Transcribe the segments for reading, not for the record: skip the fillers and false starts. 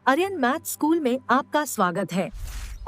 Aryan math school में आपका स्वागत है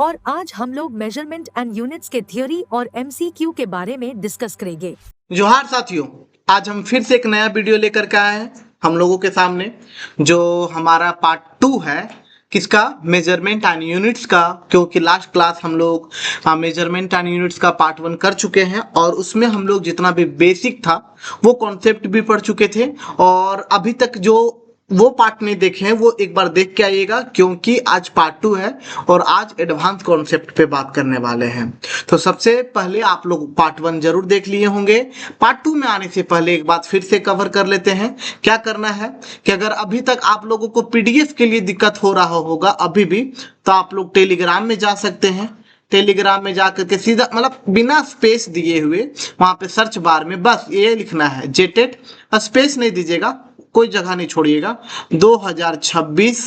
और आज हम लोग मेजरमेंट एंड यूनिट्स के थ्योरी और एमसीक्यू के बारे में डिस्कस करेंगे। जोहार साथियों, आज हम फिर से एक नया वीडियो लेकर के आए हैं हम लोगों के सामने, जो हमारा पार्ट 2 है। किसका? मेजरमेंट एंड यूनिट्स का। क्योंकि लास्ट क्लास हम लोग मेजरमेंट एंड यूनिट्स का पार्ट 1 कर चुके हैं और उसमें हम लोग जितना भी बेसिक था वो कॉन्सेप्ट भी पढ़ चुके थे। और अभी तक जो वो पार्ट नहीं देखे हैं वो एक बार देख के आइएगा, क्योंकि आज पार्ट 2 है और आज एडवांस कॉन्सेप्ट पे बात करने वाले हैं। तो सबसे पहले आप लोग पार्ट 1 जरूर देख लिए होंगे। पार्ट 2 में आने से पहले एक बात फिर से कवर कर लेते हैं। क्या करना है कि अगर अभी तक आप लोगों को पीडीएफ के लिए दिक्कत हो रहा होगा अभी भी, तो आप लोग टेलीग्राम में जा सकते हैं। टेलीग्राम में जाकर के सीधा मतलब बिना स्पेस दिए हुए वहां पे सर्च बार में बस ये लिखना है जेटेट, स्पेस नहीं दीजिएगा, कोई जगह नहीं छोड़िएगा, 2026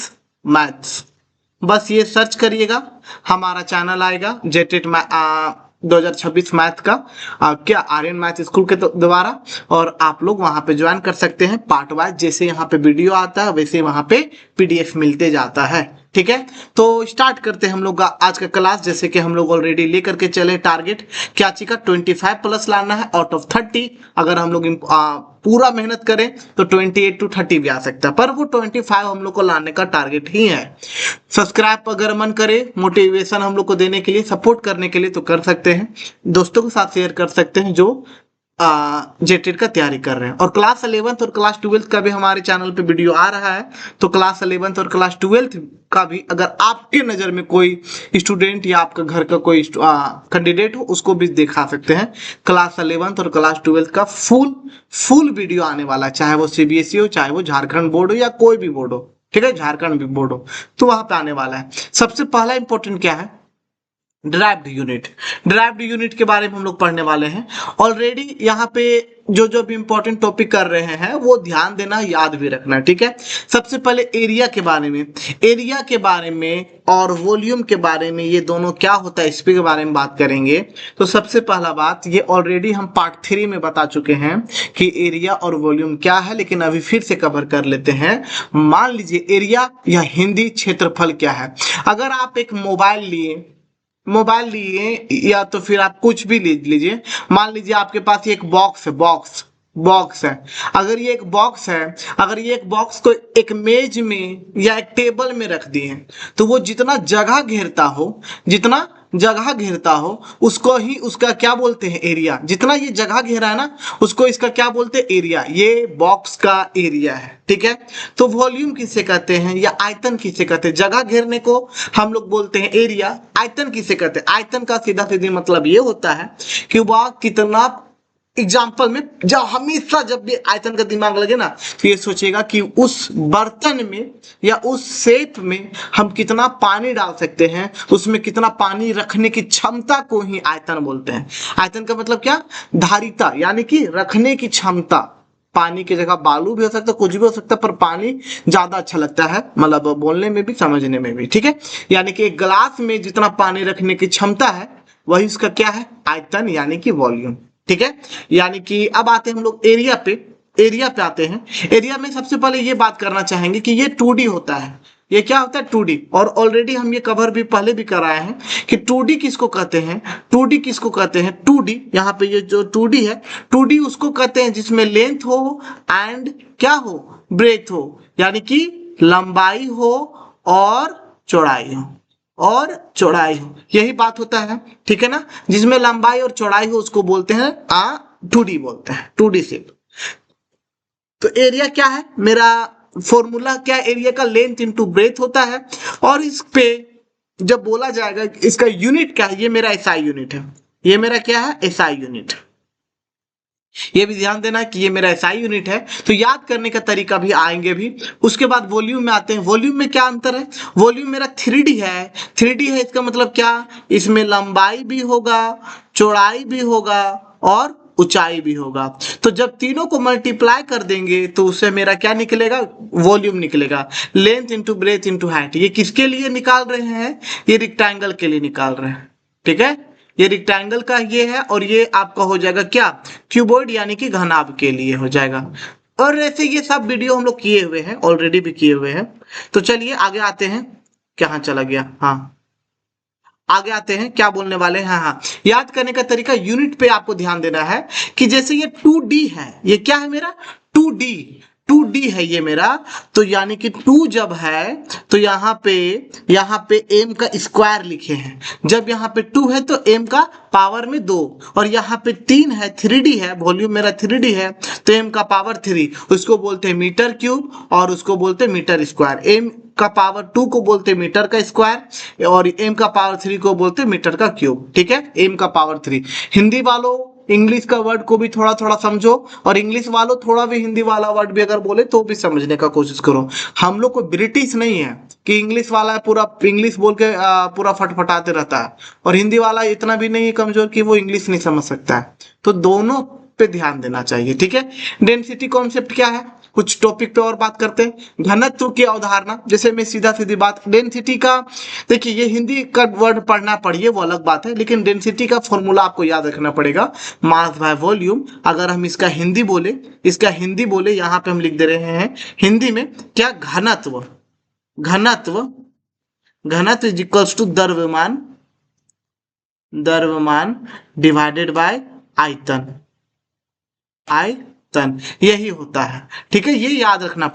मैथ्स, बस ये सर्च करिएगा। हमारा चैनल आएगा जेटेट 2026 मैथ का क्या आर्यन मैथ स्कूल के द्वारा, और आप लोग वहां पे ज्वाइन कर सकते हैं पार्ट वाइज। जैसे यहाँ पे वीडियो आता है वैसे वहां पे पीडीएफ मिलते जाता है। ठीक है, तो स्टार्ट करते हैं हम लोग आज का क्लास। जैसे कि हम लोग ऑलरेडी लेकर के चले टारगेट क्या चीज का 25 प्लस लाना है आउट ऑफ 30। अगर हम लोग पूरा मेहनत करें तो 28 to 30 भी आ सकता है, पर वो 25 हम लोग को लाने का टारगेट ही है। सब्सक्राइब अगर मन करे मोटिवेशन हम लोग को देने के लिए, सपोर्ट करने के लिए, तो कर सकते हैं। दोस्तों के साथ शेयर कर सकते हैं जो जेटेट का तैयारी कर रहे हैं। और क्लास 11th और क्लास 12th का भी हमारे चैनल पे वीडियो आ रहा है, तो क्लास 11th और क्लास 12th का भी अगर आपके नज़र में कोई स्टूडेंट या आपका घर का कोई कैंडिडेट हो उसको भी दिखा सकते हैं। क्लास 11th और क्लास 12th का फुल वीडियो आने वाला है, चाहे वो सीबीएसई हो, चाहे वो झारखंड बोर्ड हो या कोई भी बोर्ड हो। ठीक है, झारखंड भी बोर्ड हो तो वहां पे आने वाला है। सबसे पहला इंपॉर्टेंट क्या है? Derived unit. ड्राइव्ड यूनिट के बारे में हम लोग पढ़ने वाले हैं। ऑलरेडी यहाँ पे जो भी इंपॉर्टेंट टॉपिक कर रहे हैं वो ध्यान देना, याद भी रखना। ठीक है, सबसे पहले एरिया के बारे में, एरिया के बारे में और वॉल्यूम के बारे में, ये दोनों क्या होता है इसके बारे में बात करेंगे। तो सबसे पहला बात, ये ऑलरेडी हम पार्ट 3 में बता चुके हैं कि एरिया और वॉल्यूम क्या है, लेकिन अभी फिर से कवर कर लेते हैं। मान लीजिए एरिया या हिंदी क्षेत्रफल क्या है। अगर आप एक मोबाइल लिए या तो फिर आप कुछ भी ले लीजिए, मान लीजिए आपके पास ये एक बॉक्स है। अगर ये एक बॉक्स है, अगर ये एक बॉक्स को एक मेज में या एक टेबल में रख दिए तो वो जितना जगह घेरता हो उसको ही उसका क्या बोलते हैं? एरिया। जितना ये जगह घेरा है ना उसको इसका क्या बोलते हैं? एरिया। ये बॉक्स का एरिया है। ठीक है, तो वॉल्यूम किसे कहते हैं या आयतन किसे कहते हैं? जगह घेरने को हम लोग बोलते हैं एरिया। आयतन किसे कहते हैं? आयतन का सीधा सीधी मतलब ये होता है कि वह कितना, एग्जाम्पल में जब भी आयतन का दिमाग लगे ना तो ये सोचेगा कि उस बर्तन में या उस शेप में हम कितना पानी डाल सकते हैं, उसमें कितना पानी रखने की क्षमता को ही आयतन बोलते हैं। आयतन का मतलब क्या? धारिता, यानी कि रखने की क्षमता। पानी की जगह बालू भी हो सकता है, कुछ भी हो सकता है, पर पानी ज्यादा अच्छा लगता है, मतलब बोलने में भी समझने में भी। ठीक है, यानी कि एक गिलास में जितना पानी रखने की क्षमता है वही उसका क्या है? आयतन, यानी कि वॉल्यूम। ठीक है, यानी कि अब आते हैं हम लोग एरिया पे आते हैं। एरिया में सबसे पहले ये बात करना चाहेंगे कि ये 2D होता है। ये क्या होता है? 2D। और ऑलरेडी हम ये कवर भी पहले भी कराए हैं कि 2D किसको कहते हैं? 2D किसको कहते हैं? 2D, यहाँ पे ये जो 2D है, 2D उसको कहते हैं जिसमें लेंथ हो एंड क्या हो? ब्रेथ हो, यानी कि लंबाई हो और चौड़ाई हो, यही बात होता है। ठीक है ना, जिसमें लंबाई और चौड़ाई हो उसको बोलते हैं 2D बोलते हैं, 2D शेप। तो एरिया क्या है? मेरा फॉर्मूला क्या? एरिया का लेंथ इनटू ब्रेथ होता है। और इस पे जब बोला जाएगा इसका यूनिट क्या है, ये मेरा एसआई यूनिट है। ये मेरा क्या है? SI unit. ये भी ध्यान देना कि ये मेरा एसआई यूनिट है, तो याद करने का तरीका भी आएंगे भी। उसके बाद वॉल्यूम में आते हैं। वॉल्यूम में क्या अंतर है? वॉल्यूम मेरा 3D है। 3D है इसका मतलब क्या? इसमें लंबाई भी होगा, चौड़ाई भी होगा और ऊंचाई भी होगा। तो जब तीनों को मल्टीप्लाई कर देंगे तो उससे मेरा क्या निकलेगा? वॉल्यूम निकलेगा। Length into breadth into height. ये किसके लिए निकाल रहे हैं? ये रेक्टेंगल के लिए निकाल रहे हैं। ठीक है, ये रेक्टेंगल का ये है और ये आपका हो जाएगा क्या? क्यूबॉइड, यानी कि घनाभ के लिए हो जाएगा। और ऐसे ये सब वीडियो हम लोग किए हुए हैं, ऑलरेडी भी किए हुए हैं। तो चलिए आगे आते हैं। कहाँ चला गया? हाँ, आगे आते हैं, क्या बोलने वाले हैं। हाँ, याद करने का तरीका, यूनिट पे आपको ध्यान देना है कि जैसे ये 2D है, ये क्या है मेरा 2D, 2D है ये मेरा, तो यानी कि 2 जब है तो यहाँ पे m का स्क्वायर लिखे हैं। जब यहाँ पे 2 है तो m का पावर में 2, और यहाँ पे 3 है, 3D है, वॉल्यूम मेरा 3D है, तो m का पावर 3, उसको बोलते हैं मीटर क्यूब और उसको बोलते हैं मीटर स्क्वायर। m का पावर 2 को बोलते हैं मीटर का स्क्वायर और m का पावर 3 को बोलते हैं मीटर का क्यूब। ठीक है, m का पावर 3। हिंदी वालों इंग्लिश का वर्ड को भी थोड़ा थोड़ा समझो, और इंग्लिश वालों थोड़ा भी हिंदी वाला वर्ड भी अगर बोले तो भी समझने का कोशिश करो। हम लोग को ब्रिटिश नहीं है कि इंग्लिश वाला पूरा इंग्लिश बोल के पूरा फटफटाते रहता है, और हिंदी वाला इतना भी नहीं है कमजोर कि वो इंग्लिश नहीं समझ सकता है। तो दोनों पे ध्यान देना चाहिए। ठीक है, डेंसिटी कॉन्सेप्ट क्या है, कुछ टॉपिक पे और बात करते हैं। घनत्व की अवधारणा, जैसे मैं सीधा सीधी बात, डेंसिटी का देखिए, ये हिंदी का वर्ड पढ़ना पढ़िए वो अलग बात है, लेकिन डेंसिटी का फॉर्मूला आपको याद रखना पड़ेगा, मास बाय वॉल्यूम। अगर हम इसका हिंदी बोले यहाँ पे हम लिख दे रहे हैं हिंदी में क्या, घनत्व, घनत्व इज इक्वल्स टू द्रव्यमान डिवाइडेड बाय आयतन, यही होता है। ठीक है, ये याद रखना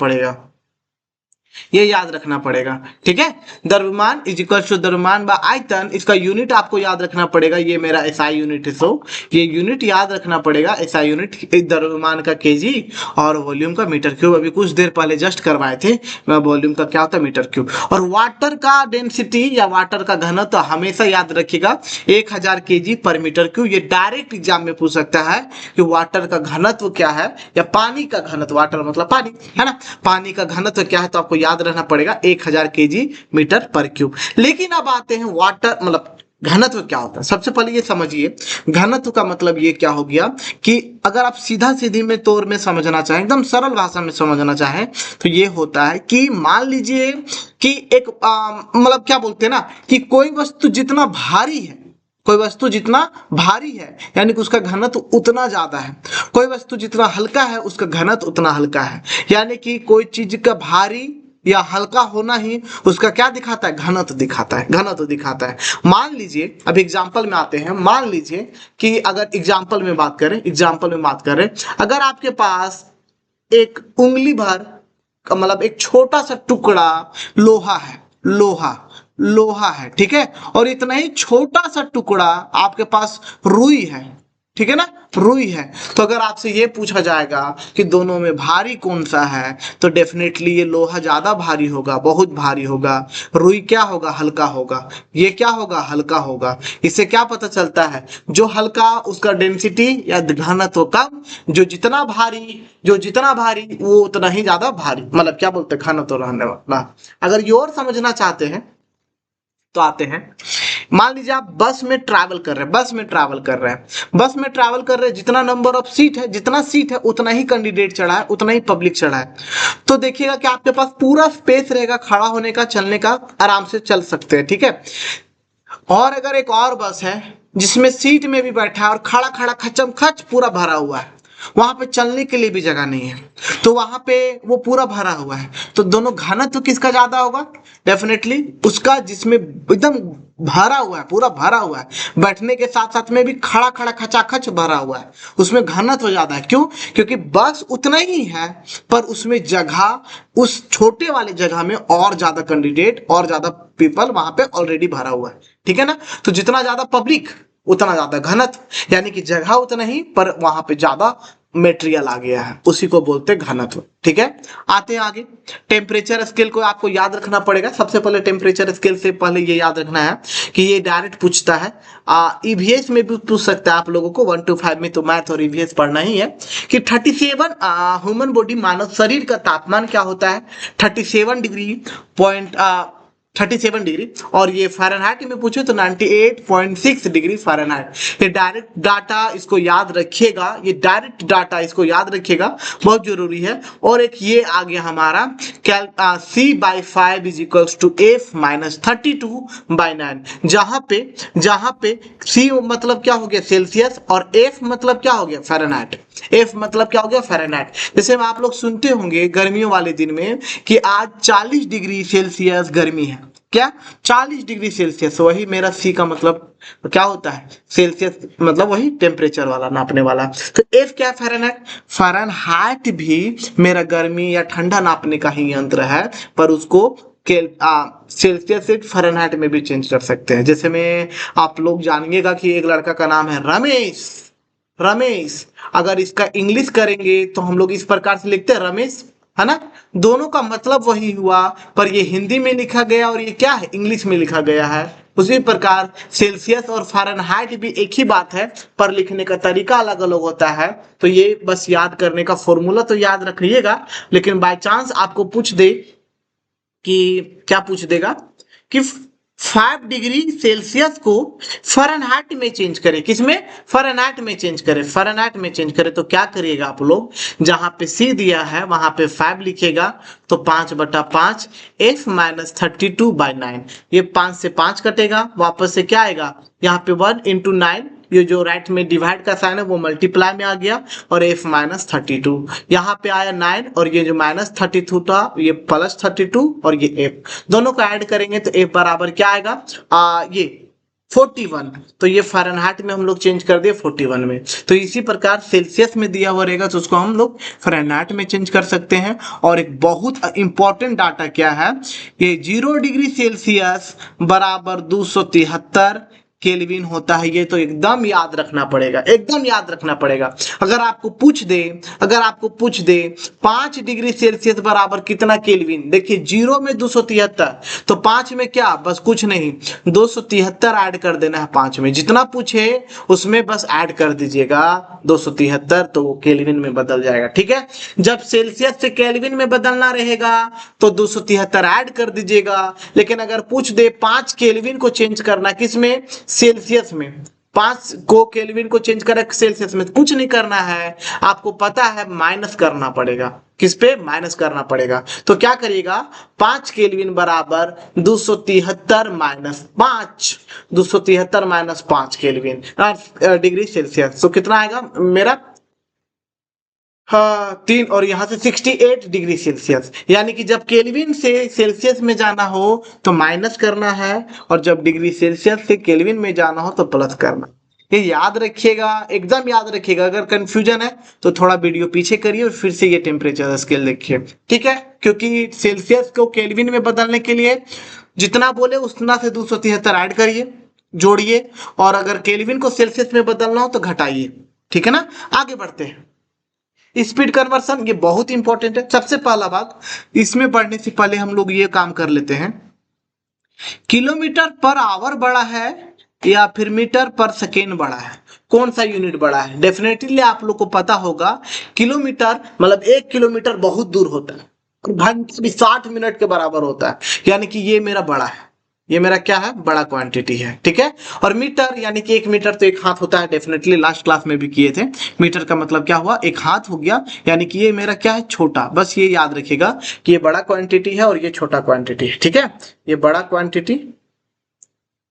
पड़ेगा, ठीक है। द्रव्यमान इज इक्वल टू द्रव्यमान बाय आयतन, इसका यूनिट आपको याद रखना पड़ेगा, ये मेरा एसआई यूनिट है, सो ये यूनिट याद रखना पड़ेगा। एसआई यूनिट द्रव्यमान का केजी और वॉल्यूम का मीटर क्यूब। अभी कुछ देर पहले जस्ट करवाए थे, वॉल्यूम का क्या होता है, मीटर क्यूब। और वाटर का डेंसिटी या वाटर का घनत्व तो हमेशा याद रखिएगा 1000 kg पर मीटर क्यूब। ये डायरेक्ट एग्जाम में पूछ सकता है कि वाटर का घनत्व क्या है, या पानी का घनत्व, वाटर मतलब पानी है ना, पानी का घनत्व क्या है, तो आपको याद रहना पड़ेगा 1000 kg मीटर पर क्यूब। लेकिन अब आते हैं वाटर मतलब घनत्व क्या होता है। सबसे पहले ये समझिए, घनत्व का मतलब ये क्या हो गया कि अगर आप सीधा सीधी में तौर में समझना चाहें, एकदम सरल भाषा में समझना चाहें, तो ये होता है कि मान लीजिए कि एक मतलब क्या बोलते हैं ना, कि कोई वस्तु जितना भारी है यानी कि उसका घनत्व उतना ज्यादा है, कोई वस्तु जितना हल्का है उसका घनत्व उतना हल्का है। यानी कि कोई चीज का भारी या हल्का होना ही उसका क्या दिखाता है, घनत्व दिखाता है। मान लीजिए, अब एग्जांपल में आते हैं, मान लीजिए कि अगर एग्जांपल में बात करें, अगर आपके पास एक उंगली भर मतलब एक छोटा सा टुकड़ा लोहा है, ठीक है, और इतना ही छोटा सा टुकड़ा आपके पास रुई है, ठीक है ना, रुई है। तो अगर आपसे ये पूछा जाएगा कि दोनों में भारी कौन सा है, तो डेफिनेटली ये लोहा ज्यादा भारी होगा, बहुत भारी होगा। रुई क्या होगा, हल्का होगा। ये क्या होगा, हल्का होगा। इससे क्या पता चलता है, जो हल्का उसका डेंसिटी या घनत्व कम, जो जितना भारी वो उतना ही ज्यादा भारी, मतलब क्या बोलते हैं, घनत्व रहने वाला। अगर ये और समझना चाहते हैं तो आते हैं, मान लीजिए आप बस में ट्रैवल कर रहे हैं, जितना नंबर ऑफ सीट है, जितना सीट है उतना ही कैंडिडेट चढ़ा है, उतना ही पब्लिक चढ़ा है। तो देखिएगा कि आपके पास पूरा स्पेस रहेगा खड़ा होने का, चलने का, आराम से चल सकते हैं, ठीक है। और अगर एक और बस है जिसमें सीट में भी बैठा है और खड़ा खचम खच पूरा भरा हुआ है, वहां पे चलने के लिए भी जगह नहीं है, तो वहां पे वो पूरा भरा हुआ है, तो दोनों घनत्व किसका ज्यादा होगा, डेफिनेटली उसका जिसमें एकदम भरा हुआ है, पूरा भरा हुआ है, बैठने के साथ साथ में भी खड़ा खचाखच भरा हुआ है, उसमें घनत्व ज्यादा है। क्यों? क्योंकि बस उतना ही है पर उसमें जगह, उस छोटे वाले जगह में और ज्यादा कैंडिडेट और ज्यादा पीपल वहां पे ऑलरेडी भरा हुआ है, ठीक है ना। तो जितना ज्यादा पब्लिक उतना ज्यादा घनत्व, यानी कि जगह उतना ही पर वहां पे ज्यादा मेटेरियल आ गया है, उसी को बोलते घनत्व, ठीक है। आते हैं आगे, टेम्परेचर स्केल को आपको याद रखना पड़ेगा। सबसे पहले टेम्परेचर स्केल से पहले ये याद रखना है कि ये डायरेक्ट पूछता है, ईवीएस में भी पूछ सकता है आप लोगों को, 1 to 5 में तो मैथ और ईवीएस पढ़ना ही है कि 37 ह्यूमन बॉडी मानव शरीर का तापमान क्या होता है, 37 डिग्री 0.5 37 डिग्री, और ये फ़ारेनहाइट में पूछे तो 98.6 डिग्री फ़ारेनहाइट। ये डायरेक्ट डाटा इसको याद रखिएगा, ये डायरेक्ट डाटा इसको याद रखिएगा, बहुत जरूरी है। और एक ये आ गया हमारा C/5 is equals to F-32/9, जहां पे C मतलब क्या हो गया सेल्सियस और F मतलब क्या हो गया फ़ारेनहाइट। F मतलब क्या हो गया फ़ारेनहाइट। जैसे आप लोग सुनते होंगे गर्मियों वाले दिन में कि आज 40 डिग्री सेल्सियस गर्मी है, क्या 40 डिग्री सेल्सियस, वही मेरा C का मतलब क्या होता है सेल्सियस, मतलब वही टेम्परेचर वाला नापने वाला। तो F क्या है फ़ारेनहाइट। फ़ारेनहाइट भी मेरा गर्मी या ठंडा नापने का ही यंत्र है, पर उसको सेल्सियस से फ़ारेनहाइट में भी चेंज कर सकते हैं। जैसे में आप लोग जानिएगा कि एक लड़का का नाम है रमेश, रमेश अगर इसका इंग्लिश करेंगे तो हम लोग इस प्रकार से लिखते हैं रमेश, है ना। दोनों का मतलब वही हुआ, पर ये हिंदी में लिखा गया और ये क्या है इंग्लिश में लिखा गया है। उसी प्रकार सेल्सियस और फ़ारेनहाइट भी एक ही बात है, पर लिखने का तरीका अलग अलग होता है। तो ये बस याद करने का फॉर्मूला तो याद रखिएगा, लेकिन बाय चांस आपको पूछ दे कि क्या पूछ देगा कि 5 डिग्री सेल्सियस को फ़ारेनहाइट में चेंज करें, किसमें फ़ारेनहाइट में चेंज करें, फ़ारेनहाइट में चेंज करें, तो क्या करिएगा आप लोग, जहां पे C दिया है वहां पे 5 लिखेगा, तो 5/5 F-32/9, ये 5 से 5 कटेगा, वापस से क्या आएगा यहाँ पे 1 × 9, ये जो राइट में डिवाइड का साइन है वो मल्टीप्लाई में आ गया, और F-32 यहाँ पे आया 9, और ये जो -32 था ये +32, और ये F दोनों को ऐड करेंगे तो F बराबर क्या आएगा ये 41। तो ये फ़ारेनहाइट में हम लोग चेंज कर दिए 41 में। तो इसी प्रकार सेल्सियस में दिया हुआ रहेगा तो उसको हम लोग फ़ारेनहाइट में चेंज कर सकते हैं। और एक बहुत इंपॉर्टेंट डाटा क्या है, ये 0 डिग्री सेल्सियस बराबर 273 केल्विन होता है। ये तो एकदम याद रखना पड़ेगा, एकदम याद रखना पड़ेगा। अगर आपको पूछ दे 5 डिग्री सेल्सियस बराबर कितना केल्विन, देखिए 0 में 273, तो 5 में क्या, बस कुछ नहीं 273 ऐड कर देना है 5 में, जितना पूछे उसमें बस ऐड कर दीजिएगा 273, तो वो केल्विन में बदल जाएगा। ठीक है, जब सेल्सियस से केल्विन में बदलना रहेगा तो 273 ऐड कर दीजिएगा। लेकिन अगर पूछ दे 5 केल्विन को चेंज करना किसमें, सेल्सियस में, 5 को केल्विन को चेंज करें सेल्सियस में, कुछ नहीं करना है, आपको पता है माइनस करना पड़ेगा, किस पे माइनस करना पड़ेगा। तो क्या करिएगा 5 केल्विन बराबर 273 -5, 273 -5 केल्विन डिग्री सेल्सियस, तो कितना आएगा मेरा 3, और यहाँ से 68 डिग्री सेल्सियस। यानी कि जब केल्विन से सेल्सियस में जाना हो तो माइनस करना है, और जब डिग्री सेल्सियस से केल्विन में जाना हो तो प्लस करना। ये याद रखिएगा, एकदम याद रखिएगा। अगर कंफ्यूजन है तो थोड़ा वीडियो पीछे करिए और फिर से ये टेम्परेचर स्केल देखिए, ठीक है। क्योंकि सेल्सियस को केल्विन में बदलने के लिए जितना बोले उतना से 273 ऐड करिए, जोड़िए, और अगर केल्विन को सेल्सियस में बदलना हो तो घटाइए, ठीक है ना। आगे बढ़ते हैं, स्पीड कन्वर्सन ये बहुत इंपॉर्टेंट है। सबसे पहला बात, इसमें बढ़ने से पहले हम लोग ये काम कर लेते हैं, किलोमीटर पर आवर बड़ा है या फिर मीटर पर सेकेंड बड़ा है, कौन सा यूनिट बड़ा है। डेफिनेटली आप लोग को पता होगा किलोमीटर मतलब 1 किलोमीटर बहुत दूर होता है, घंटे 60 मिनट के बराबर होता है, यानी कि ये मेरा बड़ा है, ये मेरा क्या है बड़ा क्वांटिटी है, ठीक है। और मीटर यानी कि 1 मीटर तो 1 हाथ होता है, डेफिनेटली लास्ट क्लास में भी किए थे। मीटर का मतलब क्या हुआ, 1 हाथ हो गया, यानी कि ये मेरा क्या है छोटा। बस ये याद रखिएगा कि ये बड़ा क्वांटिटी है और ये छोटा क्वांटिटी है, ठीक है। ये बड़ा क्वांटिटी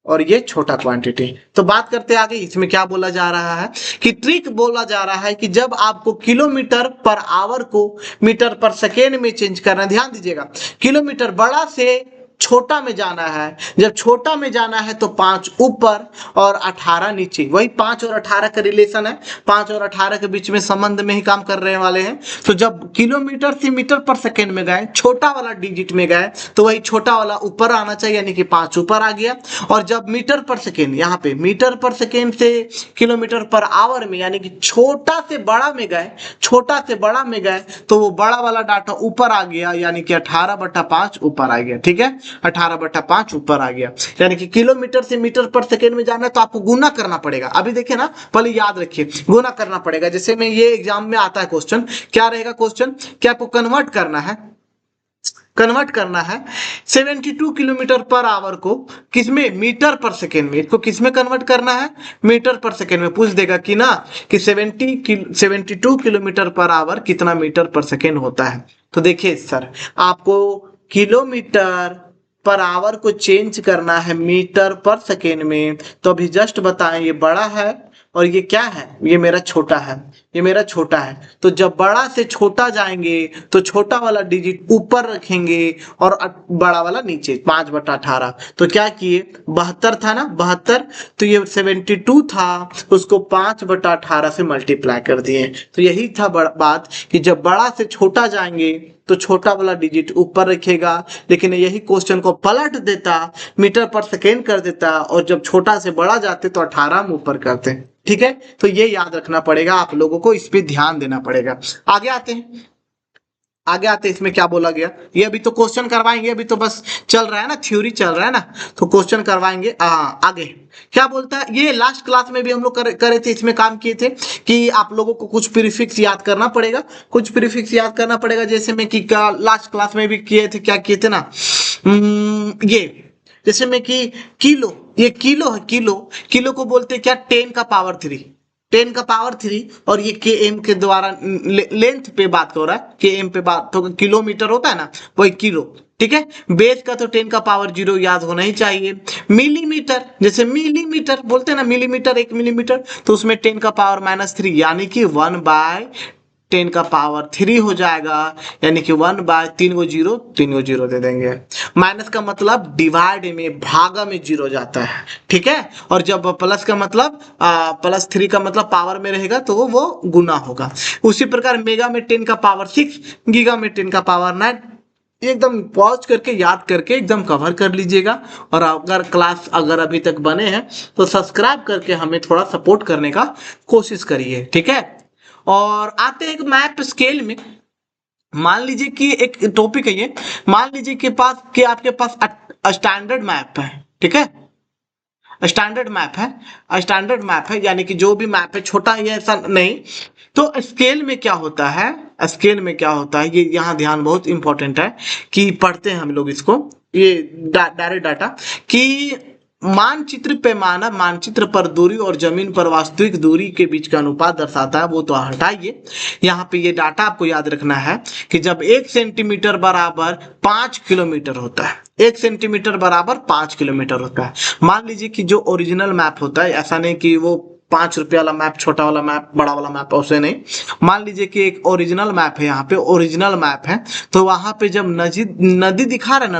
और ये छोटा क्वांटिटी। तो बात करते हैं आगे, इसमें क्या बोला जा रहा है कि ट्रिक बोला जा रहा है कि जब आपको किलोमीटर पर आवर को मीटर पर सेकेंड में चेंज करना, ध्यान दीजिएगा, किलोमीटर बड़ा से छोटा में जाना है। जब छोटा में जाना है तो 5 ऊपर और 18 नीचे, वही 5 और 18 का रिलेशन है, 5 और 18 के बीच में संबंध में ही काम कर रहे वाले हैं। तो जब किलोमीटर से मीटर पर सेकेंड में गए, छोटा वाला डिजिट में गए, तो वही छोटा वाला ऊपर आना चाहिए, यानी कि 5 ऊपर आ गया। और जब मीटर पर सेकेंड, यहाँ पे मीटर पर सेकेंड से किलोमीटर पर आवर में, यानी कि छोटा से बड़ा में गए, छोटा से बड़ा में गए, तो वो बड़ा वाला डाटा ऊपर आ गया, यानी कि 18/5 ऊपर आ गया, ठीक है। 18/5 ऊपर आ गया, यानी कि किलोमीटर से मीटर पर सेकेंड में जाना है तो आपको गुना करना पड़ेगा। अभी देखिए ना, पहले याद रखिए गुना करना पड़ेगा। जैसे में ये एग्जाम में आता है क्वेश्चन, क्या रहेगा क्वेश्चन, क्या आपको कन्वर्ट करना है, कन्वर्ट करना है 72 किलोमीटर पर आवर को किसमें, मीटर पर सेकेंड में। इसको किसमें कन्वर्ट करना है, मीटर पर सेकेंड में। पूछ देगा कि ना कि 72 किलोमीटर पर आवर कितना मीटर पर सेकेंड होता है। तो देखिए सर, आपको किलोमीटर पर आवर को चेंज करना है मीटर पर सेकेंड में। तो अभी जस्ट बताएं, ये बड़ा है और ये क्या है, ये मेरा छोटा है, ये मेरा छोटा है। तो जब बड़ा से छोटा जाएंगे तो छोटा वाला डिजिट ऊपर रखेंगे और बड़ा वाला नीचे, 5/18। तो क्या किए, 72 था ना, 72, तो ये 72 था, उसको 5/18 से मल्टीप्लाई कर दिए। तो यही था बात कि जब बड़ा से छोटा जाएंगे तो छोटा वाला डिजिट ऊपर रखेगा, लेकिन यही क्वेश्चन को पलट देता, मीटर पर सेकेंड कर देता, और जब छोटा से बड़ा जाते तो 18 हम ऊपर करते। ठीक है, तो ये याद रखना पड़ेगा आप लोगों को, इस पे ध्यान देना पड़ेगा। आगे आते हैं, आगे आते हैं, इसमें क्या बोला गया, ये अभी तो क्वेश्चन करवाएंगे, अभी तो बस चल रहा है ना, थ्योरी चल रहा है ना, तो क्वेश्चन करवाएंगे। आगे क्या बोलता है, ये लास्ट क्लास में भी हम लोग करे थे, इसमें काम किए थे कि आप लोगों को कुछ प्रीफिक्स याद करना पड़ेगा, कुछ प्रीफिक्स याद करना पड़ेगा। जैसे में कि लास्ट क्लास में भी किए थे, क्या किए थे ना, ये जैसे में कि किलो, ये किलो है, किलो को बोलते हैं क्या, 10 का पावर 3, 10 का पावर 3, और ये के एम के द्वारा लेंथ पे बात हो रहा है, के एम पे बात, तो किलोमीटर होता है ना, वही किलो। ठीक है, बेस का तो 10 का पावर 0 याद होना ही चाहिए। मिलीमीटर, जैसे मिलीमीटर बोलते हैं ना, मिलीमीटर 1 मिलीमीटर, तो उसमें 10 का पावर -3 यानी कि 1/10 का पावर 3 हो जाएगा, यानी कि 1/3 को 0 दे देंगे। माइनस का मतलब डिवाइड में, भागा में 0 जाता है। ठीक है, और जब प्लस का मतलब +3 का मतलब पावर में रहेगा तो वो गुना होगा। उसी प्रकार मेगा में 10 का पावर 6, गीगा में 10 का पावर 9। एकदम पॉज करके याद करके एकदम कवर कर लीजिएगा। और अगर क्लास अगर अभी तक बने हैं तो सब्सक्राइब करके हमें थोड़ा सपोर्ट करने का कोशिश करिए। ठीक है, और आते हैं एक मैप स्केल में। मान लीजिए कि एक टॉपिक है ये, मान लीजिए कि आपके पास स्टैंडर्ड मैप है। ठीक है, स्टैंडर्ड मैप है, यानी कि जो भी मैप है छोटा है ऐसा नहीं। तो स्केल में क्या होता है, ये यहाँ ध्यान बहुत इंपॉर्टेंट है कि पढ़ते हैं हम लोग इसको, ये डायरेक्ट डाटा कि मानचित्र पैमाना, मानचित्र पर दूरी और जमीन पर वास्तविक दूरी के बीच का अनुपात दर्शाता है। वो तो हटाइए, यहाँ पे ये डाटा आपको याद रखना है कि जब 1 सेंटीमीटर बराबर 5 किलोमीटर होता है, 1 सेंटीमीटर बराबर 5 किलोमीटर होता है। मान लीजिए कि जो ओरिजिनल मैप होता है, ऐसा नहीं कि वो 5 रुपये वाला मैप, छोटा वाला मैप, बड़ा वाला मैप, उसे नहीं। मान लीजिए कि एक ओरिजिनल मैप है, यहाँ पे ओरिजिनल मैप है, तो वहां पे जब नदी दिखा रहा है ना,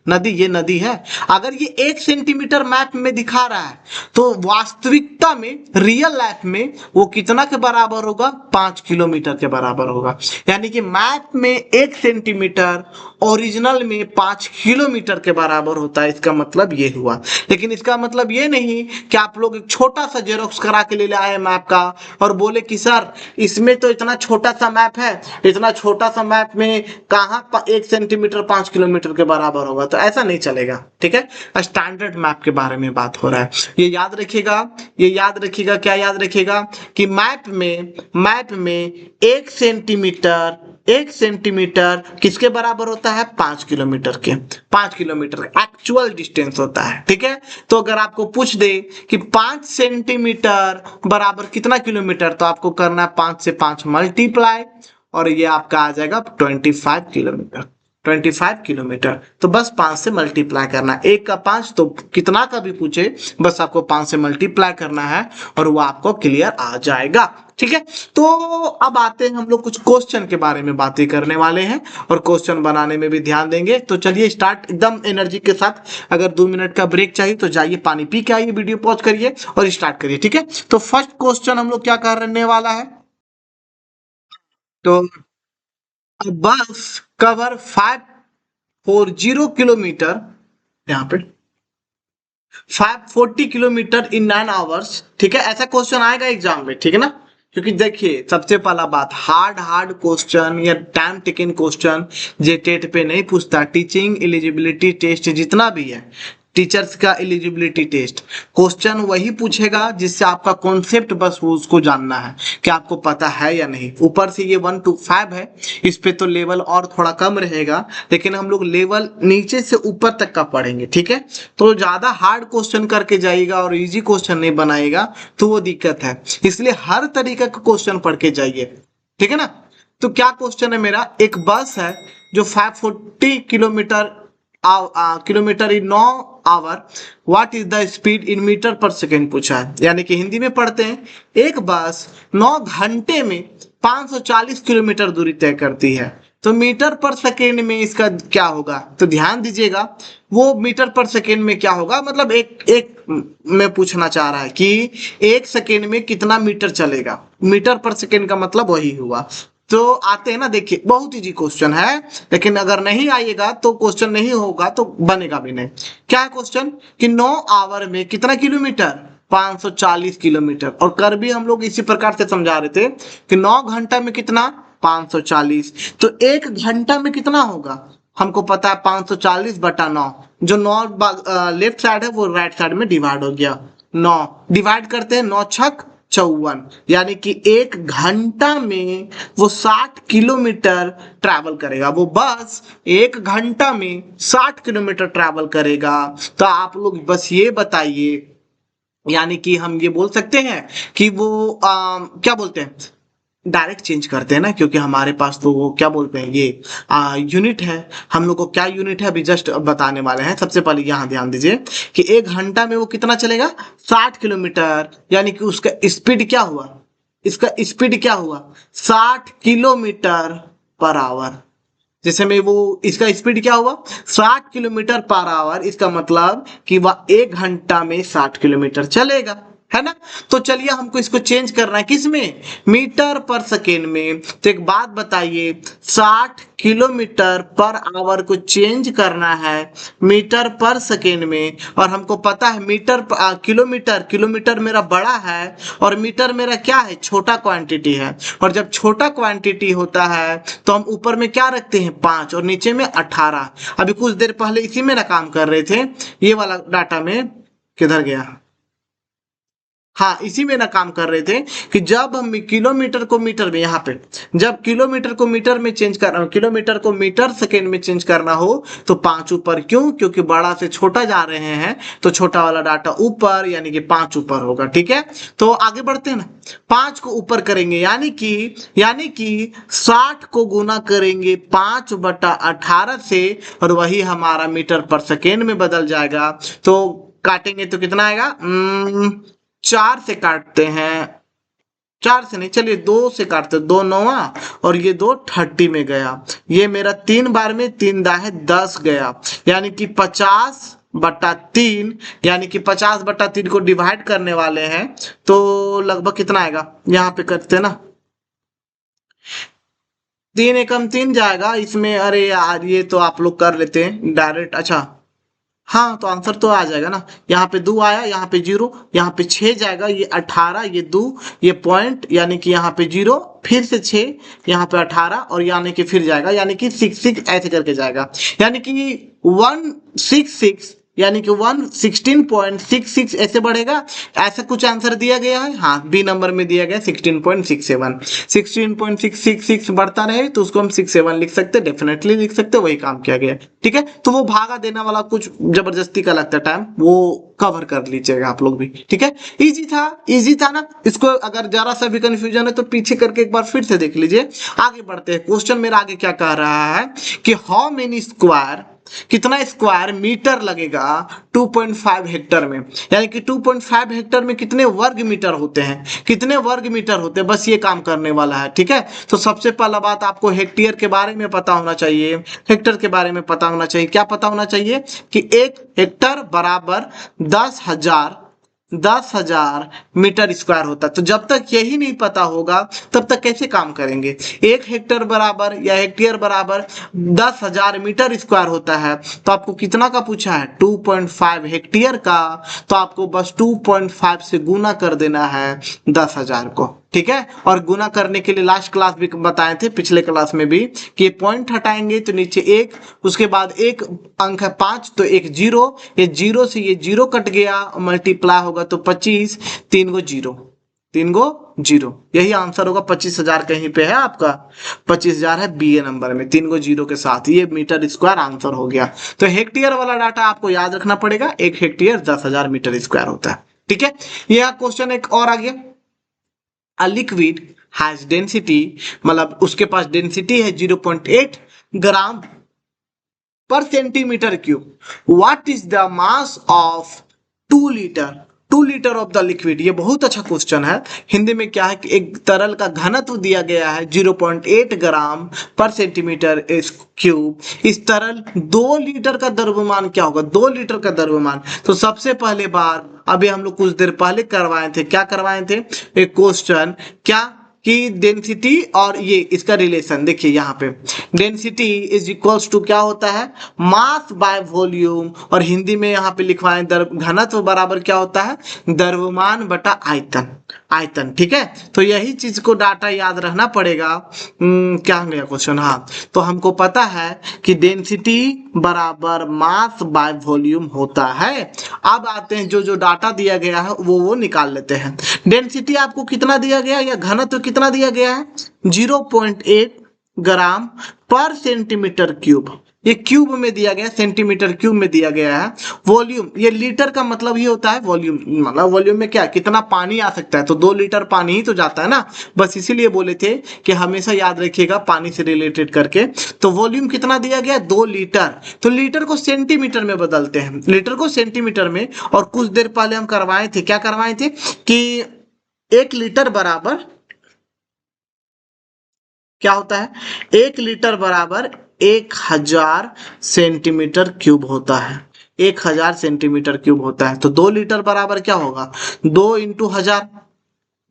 नदी ये नदी है, अगर ये 1 सेंटीमीटर मैप में दिखा रहा है तो वास्तविकता में, रियल लाइफ में वो कितना के बराबर होगा, 5 किलोमीटर के बराबर होगा। यानी कि मैप में 1 सेंटीमीटर, ओरिजिनल में 5 किलोमीटर के बराबर होता है। इसका मतलब ये हुआ, लेकिन इसका मतलब ये नहीं कि आप लोग एक छोटा सा जेरोक्स करा के ले आए मैप का और बोले कि सर इसमें तो इतना छोटा सा मैप है, इतना छोटा सा मैप में कहाँ 1 सेंटीमीटर 5 किलोमीटर के बराबर होगा, तो ऐसा नहीं चलेगा। ठीक है, स्टैंडर्ड मैप के बारे में बात हो रहा है, ये याद रखिएगा, क्या याद रखिएगा कि मैप में 1 सेंटीमीटर किसके बराबर होता है, 5 किलोमीटर के, 5 किलोमीटर एक्चुअल डिस्टेंस होता है। ठीक है, तो अगर आपको पूछ दे कि 5 सेंटीमीटर बराबर कितना किलोमीटर, तो आपको करना है 5 से 5 मल्टीप्लाई, और ये आपका आ जाएगा 25 किलोमीटर, 25 किलोमीटर। तो बस 5 से मल्टीप्लाई करना, 1 का 5, तो कितना का भी पूछे बस आपको 5 से मल्टीप्लाई करना है और वो आपको क्लियर आ जाएगा। ठीक है, तो अब आते हैं हम लोग कुछ क्वेश्चन के बारे में बातें करने वाले हैं और क्वेश्चन बनाने में भी ध्यान देंगे। तो चलिए स्टार्ट एकदम एनर्जी के साथ। अगर 2 मिनट का ब्रेक चाहिए तो जाइए पानी पी के आइए, वीडियो पॉज करिए और स्टार्ट करिए। ठीक है, तो फर्स्ट क्वेश्चन हम लोग क्या करने वाला है, तो बस कवर 540 किलोमीटर, यहाँ पे 540 किलोमीटर इन 9 आवर्स। ठीक है, ऐसा क्वेश्चन आएगा एग्जाम में। ठीक है ना, क्योंकि देखिए सबसे पहला बात, हार्ड क्वेश्चन या टाइम टेकन क्वेश्चन जे टेट पे नहीं पूछता। टीचिंग एलिजिबिलिटी टेस्ट जितना भी है, टीचर्स का एलिजिबिलिटी टेस्ट। क्वेश्चन वही पूछेगा जिससे आपका कॉन्सेप्ट बस वो उसको जानना है कि आपको पता है या नहीं। ऊपर से ये 1 to 5 है, इस पे तो लेवल और थोड़ा कम रहेगा, लेकिन हम लोग लेवल नीचे से ऊपर तक का पढ़ेंगे, ठीक है। तो ज्यादा हार्ड क्वेश्चन करके जाइएगा और इजी क्वेश्चन नहीं बनाएगा तो वो दिक्कत है, इसलिए हर तरीके का क्वेश्चन पढ़ के जाइए, ठीक है ना। तो क्या क्वेश्चन है मेरा, एक बस है जो 540 kilometre in 9 hour, what is the speed in metre per second पूछा है। यानी कि हिंदी में पढ़ते हैं, एक बस 9 घंटे में 540 किलोमीटर दूरी तय करती है, तो मीटर पर सेकेंड में इसका क्या होगा। तो ध्यान दीजिएगा, वो मीटर पर सेकेंड में क्या होगा, मतलब एक में पूछना चाह रहा है कि एक सेकेंड में कितना मीटर चलेगा। मीटर पर सेकेंड का मतलब वही हुआ। तो आते हैं ना, देखिए बहुत इजी क्वेश्चन है, लेकिन अगर नहीं आएगा तो क्वेश्चन नहीं होगा तो बनेगा भी नहीं। क्या है क्वेश्चन कि 9 आवर में कितना किलोमीटर, 540 किलोमीटर। और कर भी हम लोग इसी प्रकार से समझा रहे थे कि 9 घंटा में कितना, 540। तो एक घंटा में कितना होगा, हमको पता है 540/9, जो 9 लेफ्ट साइड है वो राइट साइड में डिवाइड हो गया, 9 डिवाइड करते हैं, 9 छक 54, यानी कि एक घंटा में वो 60 किलोमीटर ट्रैवल करेगा। वो बस एक घंटा में 60 किलोमीटर ट्रैवल करेगा। तो आप लोग बस ये बताइए, यानी कि हम ये बोल सकते हैं कि वो क्या बोलते हैं, डायरेक्ट चेंज करते हैं ना, क्योंकि हमारे पास तो वो क्या बोलते हैं, ये यूनिट है। हम लोग को क्या यूनिट है अभी जस्ट बताने वाले हैं। सबसे पहले यहाँ ध्यान दीजिए कि एक घंटा में वो कितना चलेगा, 60 किलोमीटर, यानी कि उसका स्पीड क्या हुआ, इसका स्पीड क्या हुआ, 60 किलोमीटर पर आवर। जैसे में वो इसका स्पीड क्या हुआ, 60 किलोमीटर पर आवर, इसका मतलब कि वह एक घंटा में 60 किलोमीटर चलेगा, है ना। तो चलिए हमको इसको चेंज करना है, किसमें, मीटर पर सेकेंड में। तो एक बात बताइए, 60 किलोमीटर पर आवर को चेंज करना है मीटर पर सेकेंड में, और हमको पता है किलोमीटर मेरा बड़ा है और मीटर मेरा क्या है, छोटा क्वांटिटी है। और जब छोटा क्वांटिटी होता है तो हम ऊपर में क्या रखते हैं, 5, और नीचे में 18। अभी कुछ देर पहले इसी में ना काम कर रहे थे, ये वाला डाटा में किधर गया, हाँ इसी में ना काम कर रहे थे कि जब हम किलोमीटर को मीटर में, यहाँ पे जब किलोमीटर को मीटर में चेंज करना, किलोमीटर को मीटर सेकेंड में चेंज करना हो तो 5 ऊपर, क्यों, क्योंकि बड़ा से छोटा जा रहे हैं तो छोटा वाला डाटा ऊपर, यानी कि 5 ऊपर होगा, ठीक है। तो आगे बढ़ते हैं ना, 5 को ऊपर करेंगे, यानी कि 60 को गुना करेंगे 5/18 से, और वही हमारा मीटर पर सेकेंड में बदल जाएगा। तो काटेंगे तो कितना आएगा, 4 से काटते हैं, 4 से नहीं, चलिए 2 से काटते, 2 9 और ये 2 30 में गया, ये मेरा 3 बार में 3 दाहे 10 गया, यानी कि 50/3, यानी कि 50/3 को डिवाइड करने वाले हैं तो लगभग कितना आएगा, यहाँ पे करते हैं ना, 3 एकम 3 जाएगा इसमें। अरे यार ये तो आप लोग कर लेते हैं डायरेक्ट, अच्छा हाँ तो आंसर तो आ जाएगा ना, यहाँ पे 2 आया, यहाँ पे 0, यहाँ पे 6 जाएगा, ये 18, ये 2, ये पॉइंट, यानी कि यहाँ पे 0, फिर से 6, यहाँ पे 18, और यानी कि फिर जाएगा, यानी कि 66 ऐसे करके जाएगा, यानी कि 166, यानी कि 116.66 ऐसे बढ़ेगा। ऐसा कुछ आंसर दिया गया है, हाँ बी नंबर में दिया गया 16.67, 16.666 बढ़ता रहे तो उसको हम 67 लिख सकते, डेफिनेटली लिख सकते, वही काम किया गया, ठीक है। तो वो भागा देने वाला कुछ जबरदस्ती का लगता टाइम, वो कवर कर लीजिएगा आप लोग भी, ठीक है। इजी था ना, इसको अगर जरा सा भी कंफ्यूजन है तो पीछे करके एक बार फिर से देख लीजिए। आगे बढ़ते हैं, क्वेश्चन मेरा आगे क्या कह रहा है कि हाउ मेनी स्क्वायर, कितना स्क्वायर मीटर लगेगा 2.5 हेक्टर में, यानी कि 2.5 हेक्टर में कितने वर्ग मीटर होते हैं, कितने वर्ग मीटर होते हैं, बस ये काम करने वाला है, ठीक है। तो सबसे पहला बात आपको हेक्टेयर के बारे में पता होना चाहिए, हेक्टर के बारे में पता होना चाहिए। क्या पता होना चाहिए कि 1 हेक्टर बराबर 10,000 मीटर स्क्वायर होता है। तो जब तक यही नहीं पता होगा तब तक कैसे काम करेंगे। 1 हेक्टर बराबर या हेक्टेयर बराबर 10,000 मीटर स्क्वायर होता है, तो आपको कितना का पूछा है, 2.5 हेक्टेयर का, तो आपको बस 2.5 से गुना कर देना है 10,000 को। ठीक है। और गुना करने के लिए लास्ट क्लास भी बताए थे, पिछले क्लास में भी, कि ये पॉइंट हटाएंगे तो नीचे 1, उसके बाद एक अंक है 5 तो एक 0, ये 0 से ये 0 कट गया, मल्टीप्लाई होगा तो 25, 3 गो 0, 3 गो 0, यही आंसर होगा। 25,000 कहीं पे है आपका, 25,000 है बी ए नंबर में, 3 गो 0 के साथ, ये मीटर स्क्वायर आंसर हो गया। तो हेक्टेयर वाला डाटा आपको याद रखना पड़ेगा, 1 हेक्टेयर 10,000 मीटर स्क्वायर होता है, ठीक है। यह क्वेश्चन एक और आ गया, अ लिक्विड हैज डेंसिटी, मतलब उसके पास डेंसिटी है 0.8 ग्राम पर centimetre cube, what is the mass of 2 litre, 2 litre of the liquid. ये बहुत अच्छा क्वेश्चन है। हिंदी में क्या है कि एक तरल का घनत्व दिया गया है 0.8 ग्राम पर सेंटीमीटर क्यूब, इस तरल 2 लीटर का द्रव्यमान क्या होगा, 2 लीटर का द्रव्यमान। तो सबसे पहले बार अभी हम लोग कुछ देर पहले करवाए थे, क्या करवाए थे, एक क्वेश्चन क्या कि डेंसिटी और ये इसका रिलेशन देखिए, यहाँ पे डेंसिटी इज इक्वल्स टू क्या होता है, मास बाय वॉल्यूम, और हिंदी में यहाँ पे लिखवाएं घनत्व बराबर क्या होता है, द्रव्यमान बटा आयतन, आयतन, ठीक है। तो यही चीज को डाटा याद रखना पड़ेगा। क्या हो गया क्वेश्चन, हाँ, तो हमको पता है कि डेंसिटी बराबर मास बाय वॉल्यूम होता है। अब आते हैं जो जो डाटा दिया गया है वो निकाल लेते हैं। डेंसिटी आपको कितना दिया गया है, या घनत्व कितना दिया गया है, 0.8 ग्राम पर सेंटीमीटर क्यूब, ये क्यूब में दिया गया, सेंटीमीटर क्यूब में दिया गया है। वॉल्यूम, ये लीटर का मतलब ही होता है वॉल्यूम, मतलब वॉल्यूम में क्या कितना पानी आ सकता है, तो 2 लीटर पानी ही तो जाता है ना, बस इसीलिए बोले थे कि हमेशा याद रखिएगा पानी से रिलेटेड करके। तो वॉल्यूम कितना दिया गया, 2 लीटर, तो लीटर को सेंटीमीटर में बदलते हैं, लीटर को सेंटीमीटर में। और कुछ देर पहले हम करवाए थे, क्या करवाए थे कि 1 लीटर बराबर क्या होता है, 1 लीटर बराबर 1000 सेंटीमीटर क्यूब होता है, 1000 सेंटीमीटर क्यूब होता है। तो 2 लीटर बराबर क्या होगा, 2 इंटू 1000,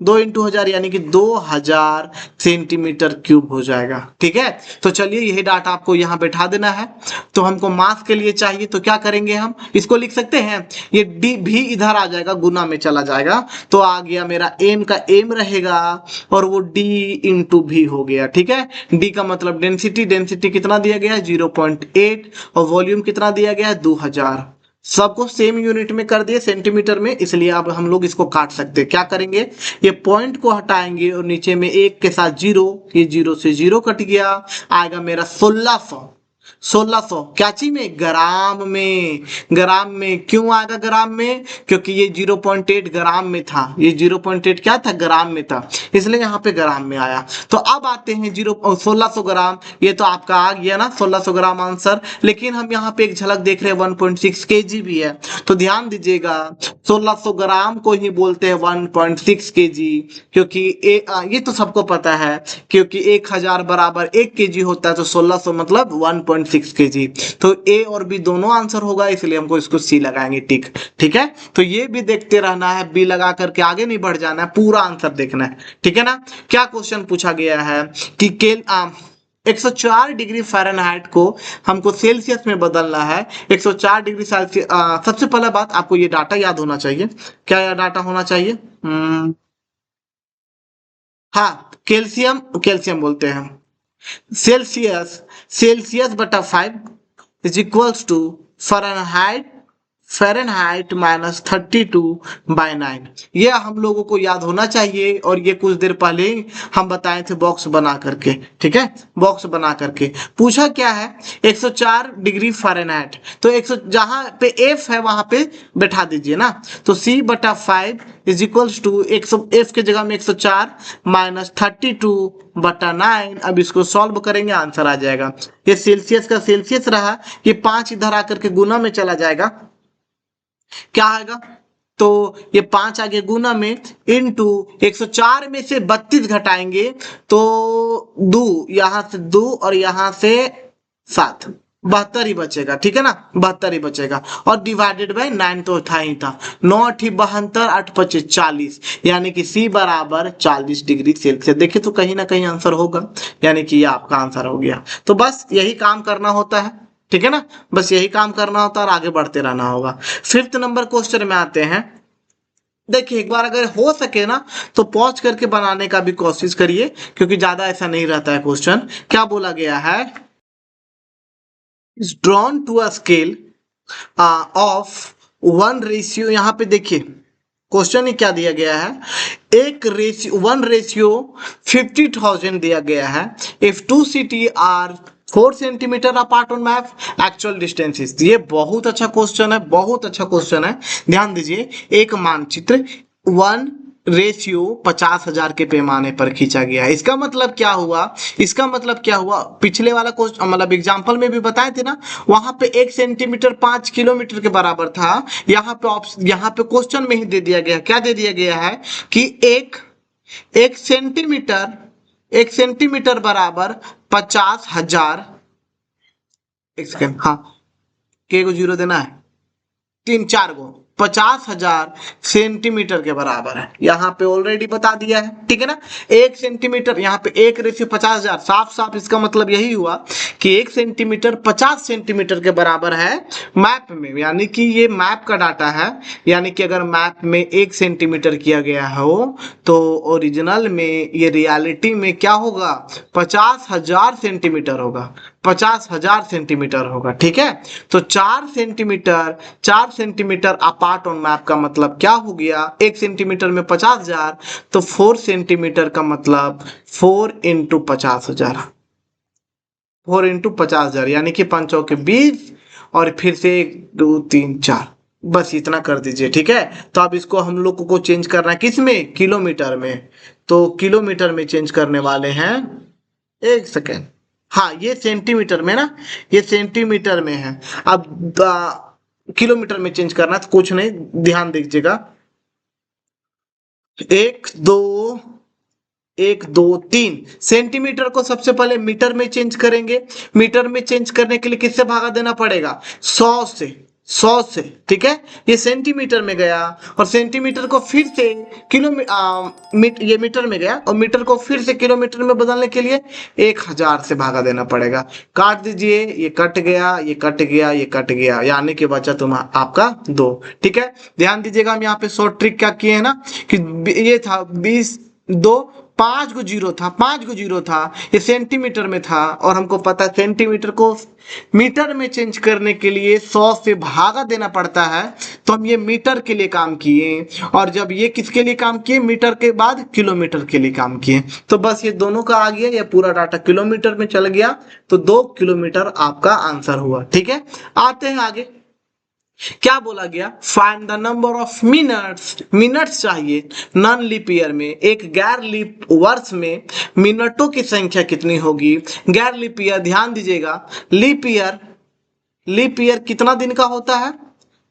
2 इंटू 1000 यानी कि 2000 सेंटीमीटर क्यूब हो जाएगा, ठीक है। तो चलिए यही डाटा आपको यहाँ बैठा देना है। तो हमको मास के लिए चाहिए, तो क्या करेंगे, हम इसको लिख सकते हैं, ये डी भी इधर आ जाएगा, गुना में चला जाएगा, तो आ गया मेरा एम का एम रहेगा, और वो डी इंटू भी हो गया, ठीक है। डी का मतलब डेंसिटी, डेंसिटी कितना दिया गया है 0.8, और वॉल्यूम कितना दिया गया है 2000, सबको सेम यूनिट में कर दिए सेंटीमीटर में, इसलिए अब हम लोग इसको काट सकते हैं। क्या करेंगे, ये पॉइंट को हटाएंगे और नीचे में 1 के साथ 0, ये 0 से 0 कट गया, आएगा मेरा 1600, 1600 क्या चीज में, ग्राम में, ग्राम में। क्यों आएगा ग्राम में, क्योंकि ये 0.8 ग्राम में था, ये 0.8 क्या था, ग्राम में था, इसलिए यहाँ पे ग्राम में आया। तो अब आते हैं 1600 ग्राम, ये तो आपका आ गया ना 1600 ग्राम आंसर। लेकिन हम यहाँ पे एक झलक देख रहे हैं 1.6 kg भी है, तो ध्यान दीजिएगा 1600 ग्राम को ही बोलते हैं 1.6 kg, क्योंकि ये तो सबको पता है, क्योंकि 1000 बराबर 1 kg होता है, तो 1600 मतलब 1.6 kg। तो ए और बी दोनों आंसर होगा, इसलिए हमको इसको सी लगाएंगे टिक, ठीक है। तो ये भी देखते रहना है, बी लगा करके आगे नहीं बढ़ जाना है, पूरा आंसर देखना है, ठीक है ना। क्या क्वेश्चन पूछा गया है कि 104 डिग्री फ़ारेनहाइट को हमको सेल्सियस में बदलना है, 104 डिग्री सेल्सियस। सबसे पहला बात आपको ये डाटा याद होना चाहिए, क्या यह डाटा होना चाहिए, हाँ कैल्शियम, कैल्शियम बोलते हैं, सेल्सियस, सेल्सियस बटा 5 is equals to Fahrenheit, Fahrenheit minus 32/9, ये हम लोगों को याद होना चाहिए। और ये कुछ देर पहले हम बताए थे बॉक्स बना करके, ठीक है, बॉक्स बना करके पूछा क्या है 104 डिग्री फ़ारेनहाइट, तो 100 जहां पे एफ है वहां पे बैठा दीजिए ना, तो c बटा 5 इज इक्वल्स टू एफ के जगह में 104 माइनस 32/9। अब इसको सॉल्व करेंगे, आंसर आ जाएगा। ये सेल्सियस का सेल्सियस रहा, ये 5 इधर आकर के गुना में चला जाएगा, क्या आएगा, तो ये 5 आगे गुना में इंटू 104 में से 32 घटाएंगे तो 2, यहां से 2 और यहां से 7, 72 ही बचेगा, ठीक है ना, 72 ही बचेगा। और डिवाइडेड बाय 9 तो था ही था, 9 8 72, 8 5 40, यानी कि सी बराबर 40 डिग्री सेल्सियस। देखिए तो कहीं ना कहीं आंसर होगा, यानी कि ये आपका आंसर हो गया। तो बस यही काम करना होता है, ठीक है ना, बस यही काम करना होता है और आगे बढ़ते रहना होगा। 5th नंबर क्वेश्चन में आते हैं, देखिए एक बार अगर हो सके ना तो पॉज करके बनाने का भी कोशिश करिए, क्योंकि ज्यादा ऐसा नहीं रहता है क्वेश्चन। क्या बोला गया है, is drawn to a scale of 1 ratio. यहाँ पे देखिए क्वेश्चन ही क्या दिया गया है, 1:50,000 दिया गया है। If 2 city are 4 centimetre apart on map, actual distances. ये बहुत अच्छा क्वेश्चन है, बहुत अच्छा क्वेश्चन है। ध्यान दीजिए, एक मानचित्र 1:50,000 के पैमाने पर खींचा गया है। इसका मतलब क्या हुआ, इसका मतलब क्या हुआ, पिछले वाला क्वेश्चन मतलब एग्जाम्पल में भी बताए थे ना, वहां पे 1 सेंटीमीटर 5 किलोमीटर के बराबर था। यहाँ पे क्वेश्चन में ही दे दिया गया, क्या दे दिया गया है कि एक सेंटीमीटर बराबर 50,000। एक सेकेंड, हाँ, के को 0 देना है, 3 4 गो 50,000 सेंटीमीटर के बराबर है। यहाँ पे ऑलरेडी बता दिया है, ठीक है ना। 1 सेंटीमीटर, यहाँ पे 1:50,000, साफ साफ इसका मतलब यही हुआ कि 1 सेंटीमीटर 50 सेंटीमीटर के बराबर है मैप में, यानी कि ये मैप का डाटा है। यानी कि अगर मैप में 1 सेंटीमीटर किया गया हो तो ओरिजिनल में ये रियलिटी में क्या होगा, 50,000 सेंटीमीटर होगा, 50,000 सेंटीमीटर होगा, ठीक है। तो 4 सेंटीमीटर अपार्ट ऑन मैप का मतलब क्या हो गया, 1 सेंटीमीटर में 50,000, तो 4 सेंटीमीटर का मतलब 4 इंटू 50,000, 4 इंटू 50,000, यानी कि 5 चौके 20 और फिर से 1 2 3 4, बस इतना कर दीजिए, ठीक है। तो अब इसको हम लोग को चेंज करना है किस में, किलोमीटर में। तो किलोमीटर में चेंज करने वाले हैं, एक सेकेंड, हाँ ये सेंटीमीटर में ना, ये सेंटीमीटर में है। अब किलोमीटर में चेंज करना तो कुछ नहीं, ध्यान दीजिएगा, 1 2 सेंटीमीटर को सबसे पहले मीटर में चेंज करेंगे। मीटर में चेंज करने के लिए किससे भागा देना पड़ेगा, 100 से, ठीक है। ये सेंटीमीटर में गया और सेंटीमीटर को फिर से ये मीटर में गया और मीटर को फिर से किलोमीटर में बदलने के लिए 1,000 से भागा देना पड़ेगा। काट दीजिए, ये कट गया, ये कट गया, ये कट गया, यानी कि बचा तुम्हारा आपका 2, ठीक है। ध्यान दीजिएगा, हम यहाँ पे शॉर्ट ट्रिक क्या किए हैं ना, कि ये था 20 2 5 को 0 था, 5 को 0 था, ये सेंटीमीटर में था और हमको पता है सेंटीमीटर को मीटर में चेंज करने के लिए 100 से भागा देना पड़ता है। तो हम ये मीटर के लिए काम किए, और जब ये किसके लिए काम किए, मीटर के बाद किलोमीटर के लिए काम किए। तो बस ये दोनों का आ गया, ये पूरा डाटा किलोमीटर में चल गया, तो 2 किलोमीटर आपका आंसर हुआ, ठीक है। आते हैं आगे, क्या बोला गया, find the number of minutes चाहिए नॉन लीप ईयर में, एक गैर लीप वर्ष में मिनटों की संख्या कितनी होगी। गैर लीप ईयर, ध्यान दीजिएगा, लीप ईयर कितना दिन का होता है,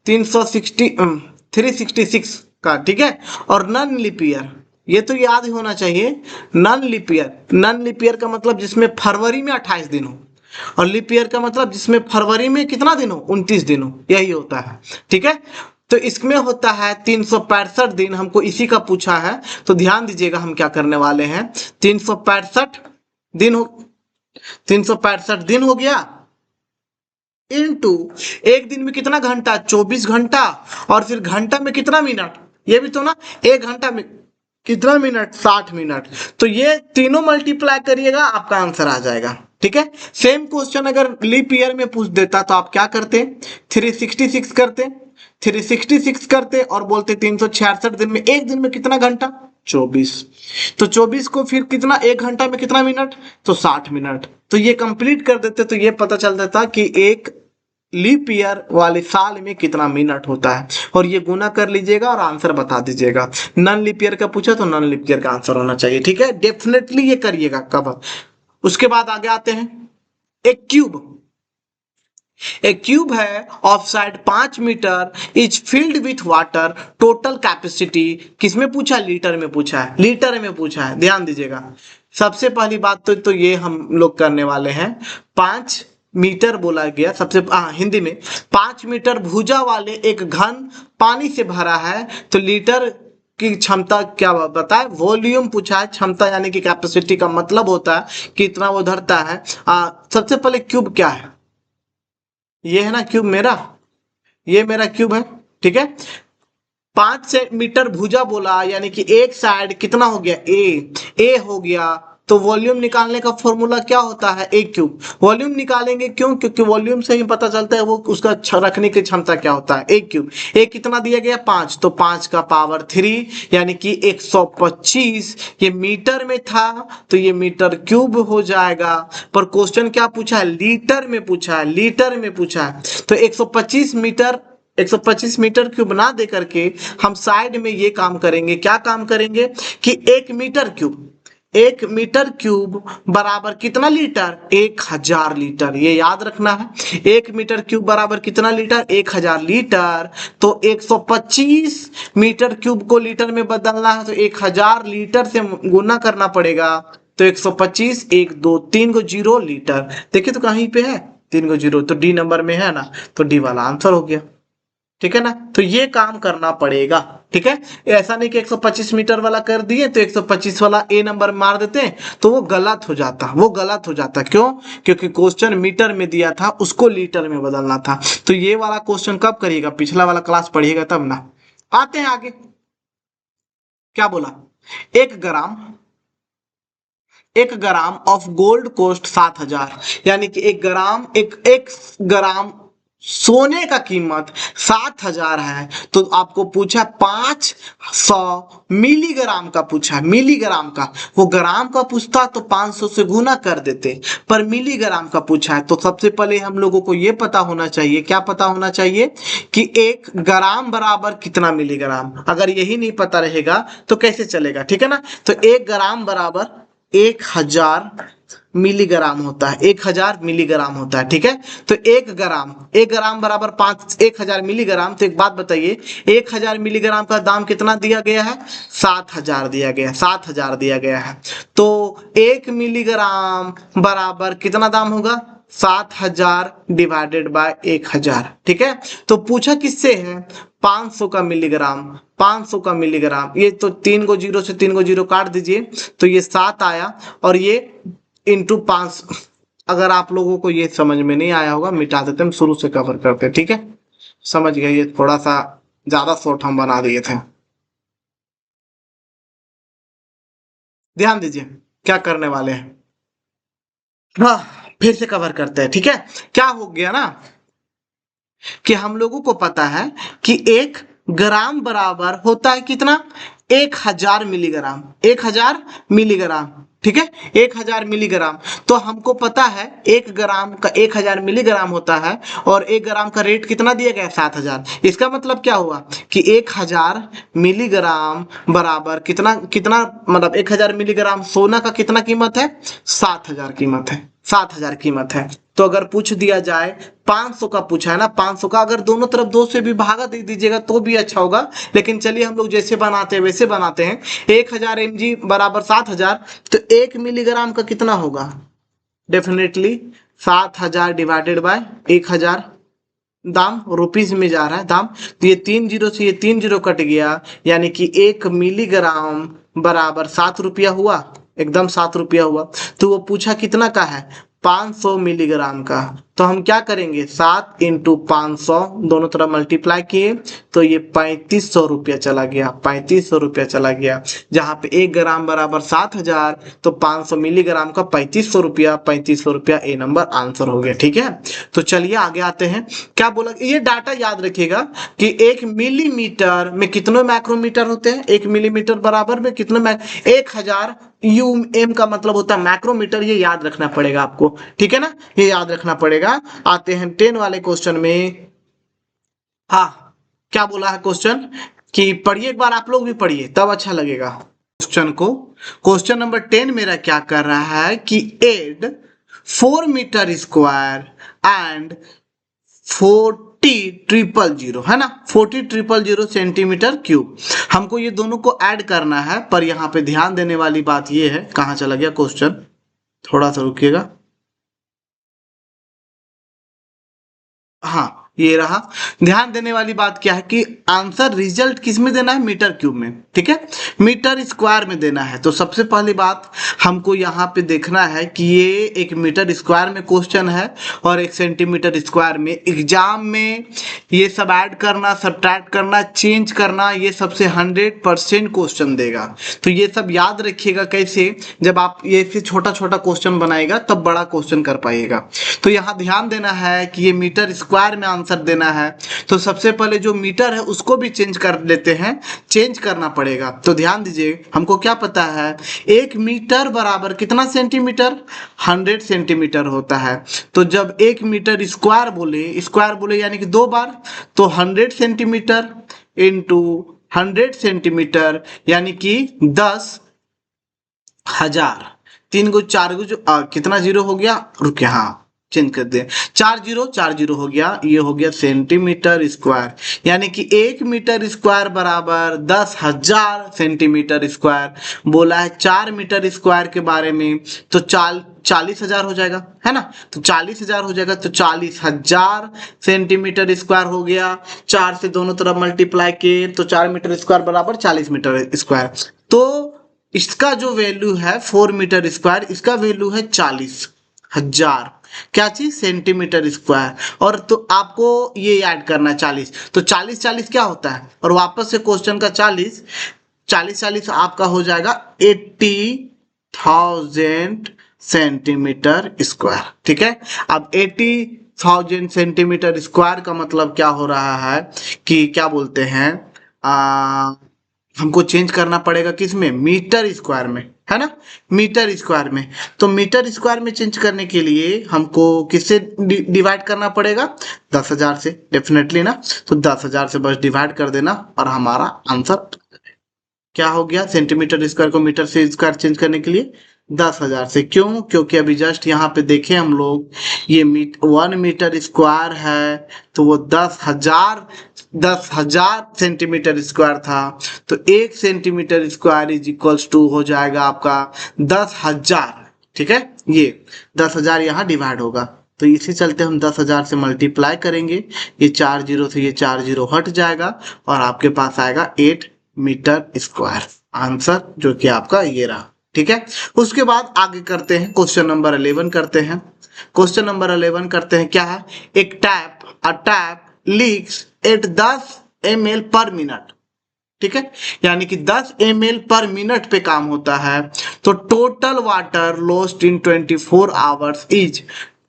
366 का, ठीक है। और नॉन लीप ईयर, ये तो याद ही होना चाहिए, नॉन लीप ईयर का मतलब जिसमें फरवरी में 28 दिन हो, और लीप ईयर का मतलब जिसमें फरवरी में कितना दिन हो, 29 दिन हो, यही होता है, ठीक है। तो इसमें होता है 365 दिन, हमको इसी का पूछा है। तो ध्यान दीजिएगा, हम क्या करने वाले हैं, 365 दिन हो गया, इनटू एक दिन में कितना घंटा, 24 घंटा, और फिर घंटा में कितना मिनट, ये भी तो ना, 1 घंटा में कितना मिनट, 60 मिनट। तो ये तीनों मल्टीप्लाई करिएगा, आपका आंसर आ जाएगा, ठीक है। सेम क्वेश्चन अगर लीप ईयर में पूछ देता तो आप क्या करते, 366 करते और बोलते 366 दिन में, एक दिन में कितना घंटा, 24। तो 24 को फिर कितना, 1 घंटा में कितना मिनट, तो 60 मिनट। तो ये कंप्लीट कर देते तो ये पता चल जाता कि एक लीप ईयर वाले साल में कितना मिनट होता है, और ये गुना कर लीजिएगा और आंसर बता दीजिएगा। नॉन लीप ईयर का पूछा तो नॉन लीप ईयर का आंसर होना चाहिए, ठीक है। डेफिनेटली ये करिएगा कवर। उसके बाद आगे आते हैं, एक क्यूब है of side 5 metre, is filled with water, total capacity किसमें पूछा, लीटर में पूछा है, लीटर में पूछा है। ध्यान दीजिएगा, सबसे पहली बात तो ये हम लोग करने वाले हैं, 5 मीटर बोला गया, सबसे हिंदी में 5 मीटर भुजा वाले एक घन पानी से भरा है, तो लीटर की क्षमता क्या बताए, वॉल्यूम पूछा है, क्षमता यानी कि कैपेसिटी का मतलब होता है कितना वो धरता है। सबसे पहले क्यूब क्या है, ये है ना क्यूब मेरा, ये मेरा क्यूब है, ठीक है। 5 मीटर भुजा बोला, यानी कि एक साइड कितना हो गया, ए हो गया। तो वॉल्यूम निकालने का फॉर्मूला क्या होता है, ए क्यूब। वॉल्यूम निकालेंगे क्यों, क्योंकि वॉल्यूम से ही पता चलता है वो उसका रखने की क्षमता क्या होता है, ए क्यूब। ए कितना दिया गया 5, तो 5 का पावर 3 यानी कि 125। ये मीटर में था तो ये मीटर क्यूब हो जाएगा। पर क्वेश्चन क्या पूछा है, लीटर में पूछा है, लीटर में पूछा है। तो 125 मीटर क्यूब ना दे करके हम साइड में ये काम करेंगे, क्या काम करेंगे कि 1 मीटर क्यूब बराबर कितना लीटर, 1000 लीटर। ये याद रखना है, 1 मीटर क्यूब बराबर कितना लीटर, 1000 लीटर। तो 125 मीटर क्यूब को लीटर में बदलना है तो 1000 लीटर से गुना करना पड़ेगा। तो 125, 1 2 3 को 0 लीटर। देखिए तो कहीं पे है 3 को 0, तो डी नंबर में है ना, तो डी वाला आंसर हो गया। ठीक है ना, तो ये काम करना पड़ेगा। ठीक है, ऐसा नहीं कि 125 मीटर वाला कर दिए तो 125 वाला ए नंबर मार देते हैं, तो वो गलत हो जाता। क्यों, क्योंकि क्वेश्चन मीटर में दिया था, उसको लीटर में बदलना था। तो ये वाला क्वेश्चन कब करिएगा, पिछला वाला क्लास पढ़िएगा तब ना। आते हैं आगे, क्या बोला, 1 ग्राम ऑफ गोल्ड कोस्ट 7000, यानी कि 1 ग्राम सोने का कीमत 7000 है। तो आपको पूछा 500 मिलीग्राम का, पूछा मिलीग्राम का। वो ग्राम का पूछता तो 500 से गुना कर देते, पर मिलीग्राम का पूछा है। तो सबसे पहले हम लोगों को ये पता होना चाहिए, क्या पता होना चाहिए कि 1 ग्राम बराबर कितना मिलीग्राम। अगर यही नहीं पता रहेगा तो कैसे चलेगा। ठीक है ना, तो 1 ग्राम बराबर 1000 मिलीग्राम होता है, 1000 मिलीग्राम होता है। ठीक है, तो 1 ग्राम बराबर 1000 मिलीग्राम। तो एक बात बताइए, 1000 मिलीग्राम का दाम कितना दिया गया है, 7000 दिया गया है। तो 1 मिलीग्राम बराबर कितना दाम होगा, 7000 डिवाइडेड बाय 1000। ठीक है, तो पूछा किससे है, 500 का मिलीग्राम। ये तो 3 को 0 से 3 को 0 काट दीजिए तो ये 7 आया, और ये इंटू 5। अगर आप लोगों को ये समझ में नहीं आया होगा, मिटा देते, हम शुरू से कवर करते। ठीक है, समझ गए, ये थोड़ा सा ज्यादा शॉर्ट हम बना दिए थे। ध्यान दीजिए क्या करने वाले हैं, हाँ फिर से कवर करते हैं। ठीक है, क्या हो गया ना कि हम लोगों को पता है कि 1 ग्राम बराबर होता है कितना, 1000 मिलीग्राम। ठीक है, 1000 मिलीग्राम। तो हमको पता है 1 ग्राम का 1000 मिलीग्राम होता है, और 1 ग्राम का रेट कितना दिया गया, 7000। इसका मतलब क्या हुआ कि 1000 मिलीग्राम बराबर कितना मतलब 1000 मिलीग्राम सोना का कितना कीमत है, 7000 कीमत है। तो अगर पूछ दिया जाए 500 का पूछा है ना, 500 का अगर दोनों तरफ 2 से भी भागा दे दीजिएगा तो भी अच्छा होगा, लेकिन चलिए हम लोग जैसे बनाते हैं वैसे बनाते हैं। 1000 mg बराबर 7000, तो 1 मिलीग्राम का कितना होगा, डेफिनेटली 7000 डिवाइडेड बाय 1000। दाम रुपीज में जा रहा है दाम, तो ये 3 0 से ये 3 0 कट गया, यानी कि 1 मिलीग्राम बराबर 7 रुपया हुआ, एकदम 7 रुपया हुआ। तो वो पूछा कितना का है, 500 मिलीग्राम का। तो हम क्या करेंगे, 7 इंटू 500 दोनों तरफ मल्टीप्लाई किए तो ये 3500 रुपया चला गया। जहां पे 1 ग्राम बराबर 7000, तो 500 मिलीग्राम का 3500 रुपया ए नंबर आंसर हो गया। ठीक है, तो चलिए आगे आते हैं। क्या बोला, ये डाटा याद रखिएगा कि 1 मिलीमीटर में कितने माइक्रोमीटर होते हैं, 1 मिलीमीटर बराबर में कितने 1000 एम का मतलब होता है माइक्रोमीटर। ये याद रखना पड़ेगा आपको, ठीक है ना, ये याद रखना पड़ेगा। आते हैं 10 वाले क्वेश्चन में। हाँ, क्या बोला है क्वेश्चन कि पढ़िए, एक बार आप लोग भी पढ़िए तब अच्छा लगेगा क्वेश्चन को। क्वेश्चन नंबर 10 मेरा क्या कर रहा है कि एड 4 मीटर स्क्वायर एंड 40,000 है ना, 40,000 सेंटीमीटर क्यूब। हमको ये दोनों को ऐड करना है, पर यहाँ पे ध्यान देने वाली बात ये है, कहाँ चला गया क्वेश्चन, थोड़ा सा रुकिएगा। हाँ, ये रहा। ध्यान देने वाली बात क्या है कि आंसर रिजल्ट किस में देना है, मीटर क्यूब में, ठीक है, मीटर स्क्वायर में देना है। तो सबसे पहली बात हमको यहाँ पे देखना है कि ये एक मीटर स्क्वायर में क्वेश्चन है और एक सेंटीमीटर स्क्वायर में। एग्जाम में ये सब ऐड करना, सब्ट्रैक्ट करना, चेंज करना, ये सबसे 100% क्वेश्चन देगा। तो ये सब याद रखिएगा कैसे, जब आप ये से छोटा छोटा क्वेश्चन बनाएगा तब बड़ा क्वेश्चन कर पाइएगा। तो यहाँ ध्यान देना है कि ये मीटर स्क्वायर में आंसर देना है। तो सबसे पहले जो मीटर है उसको भी चेंज कर लेते हैं, चेंज करना पड़ेगा। तो ध्यान दीजिए, हमको क्या पता है, 1 मीटर बराबर कितना सेंटीमीटर, 100 सेंटीमीटर होता है। तो जब 1 मीटर स्क्वायर बोले यानी कि 2 बार, तो 100 सेंटीमीटर इंटू 100 सेंटीमीटर यानी कि 10,000। 3 गो 4 गो जो कितना जीरो हो गया, रुकिए, हाँ चेंज कर दे, 4 जीरो हो गया, ये हो गया सेंटीमीटर स्क्वायर। यानी कि 1 मीटर स्क्वायर बराबर 10,000 सेंटीमीटर स्क्वायर। बोला है 4 मीटर स्क्वायर के बारे में, तो 40,000 हो जाएगा, है ना। तो 40,000 हो जाएगा, तो 40,000 सेंटीमीटर स्क्वायर हो गया। 4 से दोनों तरफ मल्टीप्लाई किए तो 4 मीटर स्क्वायर बराबर 40 मीटर स्क्वायर। तो इसका जो वैल्यू है 4 मीटर स्क्वायर, इसका वैल्यू है 40,000 क्या चीज, सेंटीमीटर स्क्वायर। और तो आपको ये ऐड करना है 40, तो 40 क्या होता है, और वापस से क्वेश्चन का 40 आपका हो जाएगा 80,000 सेंटीमीटर स्क्वायर, ठीक है। अब 80,000 सेंटीमीटर स्क्वायर का मतलब क्या हो रहा है कि क्या बोलते हैं, हमको चेंज करना पड़ेगा किस में, मीटर स्क्वायर में, है ना, मीटर स्क्वायर में। तो मीटर स्क्वायर में चेंज करने के लिए हमको किससे डिवाइड करना पड़ेगा, 10,000 से, डेफिनेटली ना। तो 10,000 से बस डिवाइड कर देना और हमारा आंसर क्या हो गया, सेंटीमीटर स्क्वायर को मीटर से स्क्वायर चेंज करने के लिए 10,000 से। क्यों, क्योंकि अभी जस्ट यहाँ पे देखें हम लोग, ये 1 मीटर स्क्वायर है तो वो 10,000 सेंटीमीटर स्क्वायर था। तो 1 centimetre square is equals to हो जाएगा आपका 10,000, ठीक है। ये 10,000 यहाँ डिवाइड होगा, तो इसी चलते हम 10,000 से मल्टीप्लाई करेंगे। ये 4 जीरो से ये 4 जीरो हट जाएगा और आपके पास आएगा 8 मीटर स्क्वायर, आंसर जो कि आपका ये रहा, ठीक है। उसके बाद आगे करते हैं, क्वेश्चन नंबर 11 करते हैं। क्वेश्चन नंबर 11 करते हैं, क्या है, एक tap leaks at 10 ml per minute, ठीक है, यानी कि 10 ml पर मिनट पे काम होता है। तो total water lost in 24 hours is,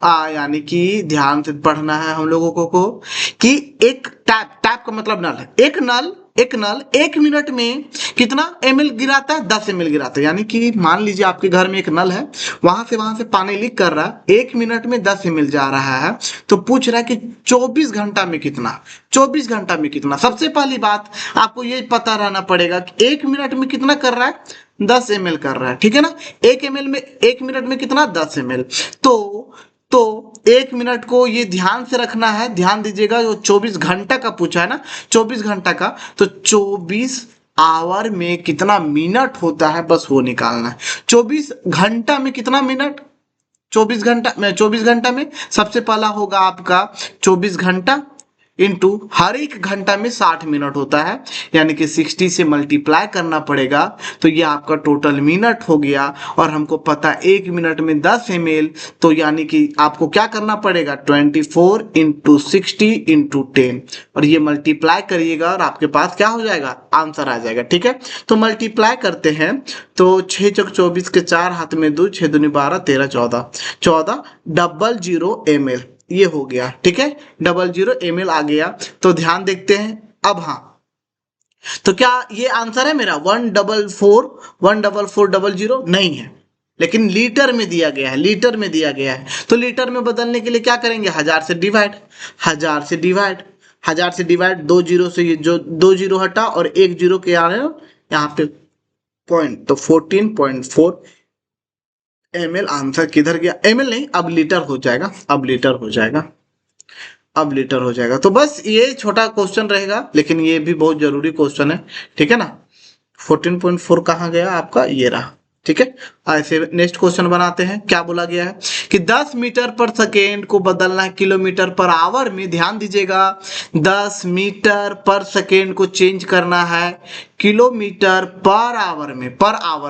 यानी कि ध्यान से पढ़ना है हम लोगों को कि एक टैप का मतलब नल है, एक नल 1 मिनट में कितना ml गिराता है, 10 ml गिराता है। यानी कि मान लीजिए आपके घर में एक नल है, वहां से पानी लीक कर रहा है, 1 मिनट में 10 ml जा रहा है। तो पूछ रहा है कि 24 घंटा में कितना, 24 घंटा में कितना। सबसे पहली बात आपको ये पता रहना पड़ेगा कि 1 मिनट में कितना कर रहा है, 10 ml कर रहा है, ठीक है ना। 1 मिनट में कितना, 10 ml। तो 1 मिनट को ये ध्यान से रखना है, ध्यान दीजिएगा। जो 24 घंटा का पूछा है ना, 24 घंटा का, तो 24 आवर में कितना मिनट होता है, बस वो निकालना है। 24 घंटा में कितना मिनट, 24 घंटा में सबसे पहला होगा आपका 24 घंटा इंटू हर एक घंटा में 60 मिनट होता है, यानी कि 60 से मल्टीप्लाई करना पड़ेगा। तो ये आपका टोटल मिनट हो गया। और हमको पता 1 मिनट में 10 ml, तो यानी कि आपको क्या करना पड़ेगा, 24 इंटू 60 इंटू 10, और ये मल्टीप्लाई करिएगा और आपके पास क्या हो जाएगा, आंसर आ जाएगा, ठीक है। तो मल्टीप्लाई करते हैं, तो 6 चौक 24 के 4 हाथ में 2, 6 दूनी 12, 13 14 00 ml ये हो गया, ठीक है, 00 ml आ गया। तो ध्यान देखते हैं अब, हाँ, तो क्या ये आंसर है मेरा 14400 नहीं है, लेकिन लीटर में दिया गया है, लीटर में दिया गया है। तो लीटर में बदलने के लिए क्या करेंगे, 1000 से डिवाइड, 2 जीरो से ये जो 2 जीरो हटा और 1 जीरो के आ रहे हो यहाँ पे पॉइंट, तो 14.4 ml आंसर किधर गया, ml नहीं, अब लीटर हो जाएगा, अब लीटर हो जाएगा। तो बस ये छोटा क्वेश्चन रहेगा, लेकिन ये भी बहुत जरूरी क्वेश्चन है, ठीक है ना। 14.4 कहाँ गया आपका, ये रहा, ठीक है। ऐसे नेक्स्ट क्वेश्चन बनाते हैं। क्या बोला गया है कि 10 मीटर पर सेकेंड को बदलना है किलोमीटर पर आवर में। ध्यान दीजिएगा, 10 मीटर पर सेकेंड को चेंज करना है किलोमीटर पर आवर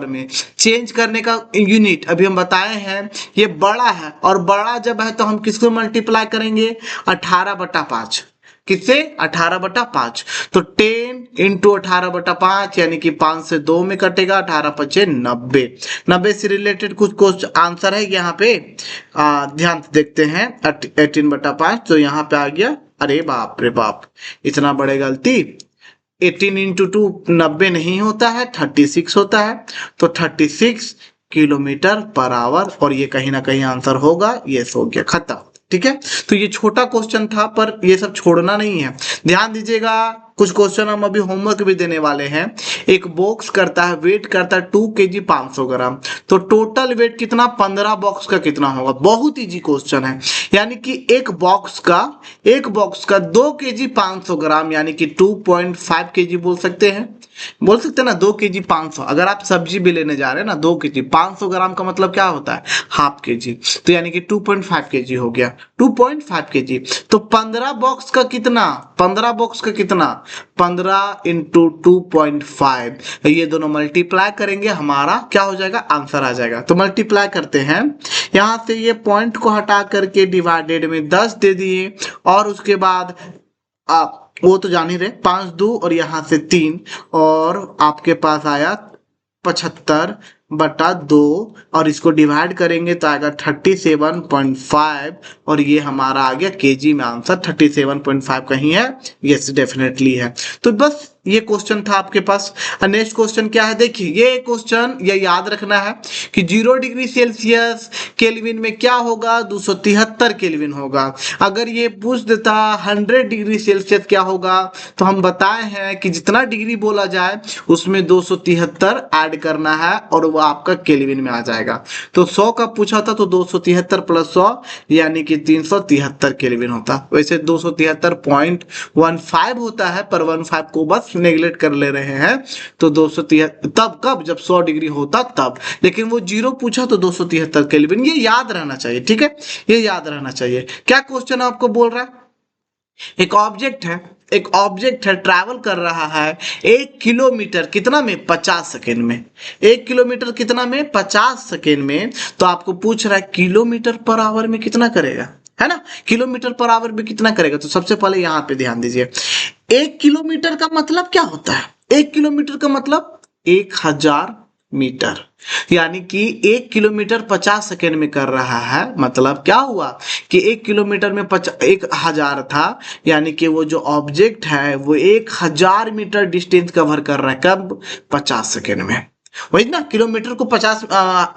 में चेंज करने का यूनिट अभी हम बताए हैं ये बड़ा है, और बड़ा जब है तो हम किसको मल्टीप्लाई करेंगे 18/5। किससे 18/5। तो 10 इंटू 18/5 यानी कि 5 से 2 में कटेगा, 18×5 90। 90 से रिलेटेड कुछ आंसर है यहाँ पे, ध्यान से देखते हैं। 18/5 तो यहाँ पे आ गया, अरे बाप रे बाप, इतना बड़े गलती। 18 इंटू 2 90 नहीं होता है, 36 होता है। तो 36 किलोमीटर पर आवर, और ये कहीं ना कहीं आंसर होगा। ये हो गया, खत्म। ठीक है, तो ये छोटा क्वेश्चन था, पर ये सब छोड़ना नहीं है। ध्यान दीजिएगा, कुछ क्वेश्चन हम अभी होमवर्क भी देने वाले हैं। एक बॉक्स करता है, वेट करता है 2 kg 500 ग्राम, तो टोटल वेट कितना 15 बॉक्स का कितना होगा। बहुत इजी क्वेश्चन है, यानी कि एक बॉक्स का 2 kg 500 ग्राम यानी कि 2.5 kg बोल सकते हैं ना। 2 kg 500, अगर आप सब्जी भी लेने जा रहे हैं ना, 2 kg 500 ग्राम का मतलब क्या होता है, हाफ kg, तो यानी कि 2.5 kg हो गया, 2.5 kg। तो 15 बॉक्स का कितना, 15 इंटू 2.5, ये दोनों मल्टीप्लाई करेंगे, हमारा क्या हो जाएगा, आंसर आ जाएगा। तो मल्टीप्लाई करते हैं, यहां से ये पॉइंट को हटा करके डिवाइडेड में 10 दे दिए, और उसके बाद आप वो तो जान ही रहे, 5 2 और यहाँ से 3, और आपके पास आया 75/2, और इसको डिवाइड करेंगे तो आएगा 37.5, और ये हमारा आ गया केजी में आंसर। 37.5 कहीं है, यस डेफिनेटली है। तो बस ये क्वेश्चन था आपके पास। नेक्स्ट क्वेश्चन क्या है, देखिए ये क्वेश्चन ये याद रखना है कि 0 डिग्री सेल्सियस केल्विन में क्या होगा, 273 केल्विन होगा। अगर ये पूछ देता 100 डिग्री सेल्सियस क्या होगा, तो हम बताए हैं कि जितना डिग्री बोला जाए उसमें 273 ऐड करना है, और वो आपका केल्विन में आ जाएगा। तो 100 का पूछा था, तो 273 + 100 यानी कि 373 केल्विन होता। वैसे 273.15 होता है, पर 15 को बस नेगलेक्ट कर ले रहे हैं। तो 273 तब कब, जब 100 डिग्री होता तब, लेकिन वो 0 पूछा तो 273 केल्विन। ये याद रहना चाहिए, ठीक है, ये याद रहना चाहिए। क्या क्वेश्चन आपको बोल रहा है, एक ऑब्जेक्ट है ट्रैवल कर रहा है 1 किलोमीटर कितना में, 50 सेकेंड में। 1 किलोमीटर कितना में, 50 सेकेंड में। तो आपको पूछ रहा है किलोमीटर पर आवर में कितना करेगा, है ना, किलोमीटर पर आवर में कितना करेगा। तो सबसे पहले यहाँ पे ध्यान दीजिए, 1 किलोमीटर का मतलब क्या होता है, 1 किलोमीटर का मतलब 1000 मीटर, यानी कि 1 किलोमीटर 50 सेकेंड में कर रहा है। मतलब क्या हुआ कि 1 किलोमीटर में 1000 था, यानी कि वो जो ऑब्जेक्ट है वो 1000 मीटर डिस्टेंस कवर कर रहा है, कब, 50 सेकेंड में। वही ना, किलोमीटर को 50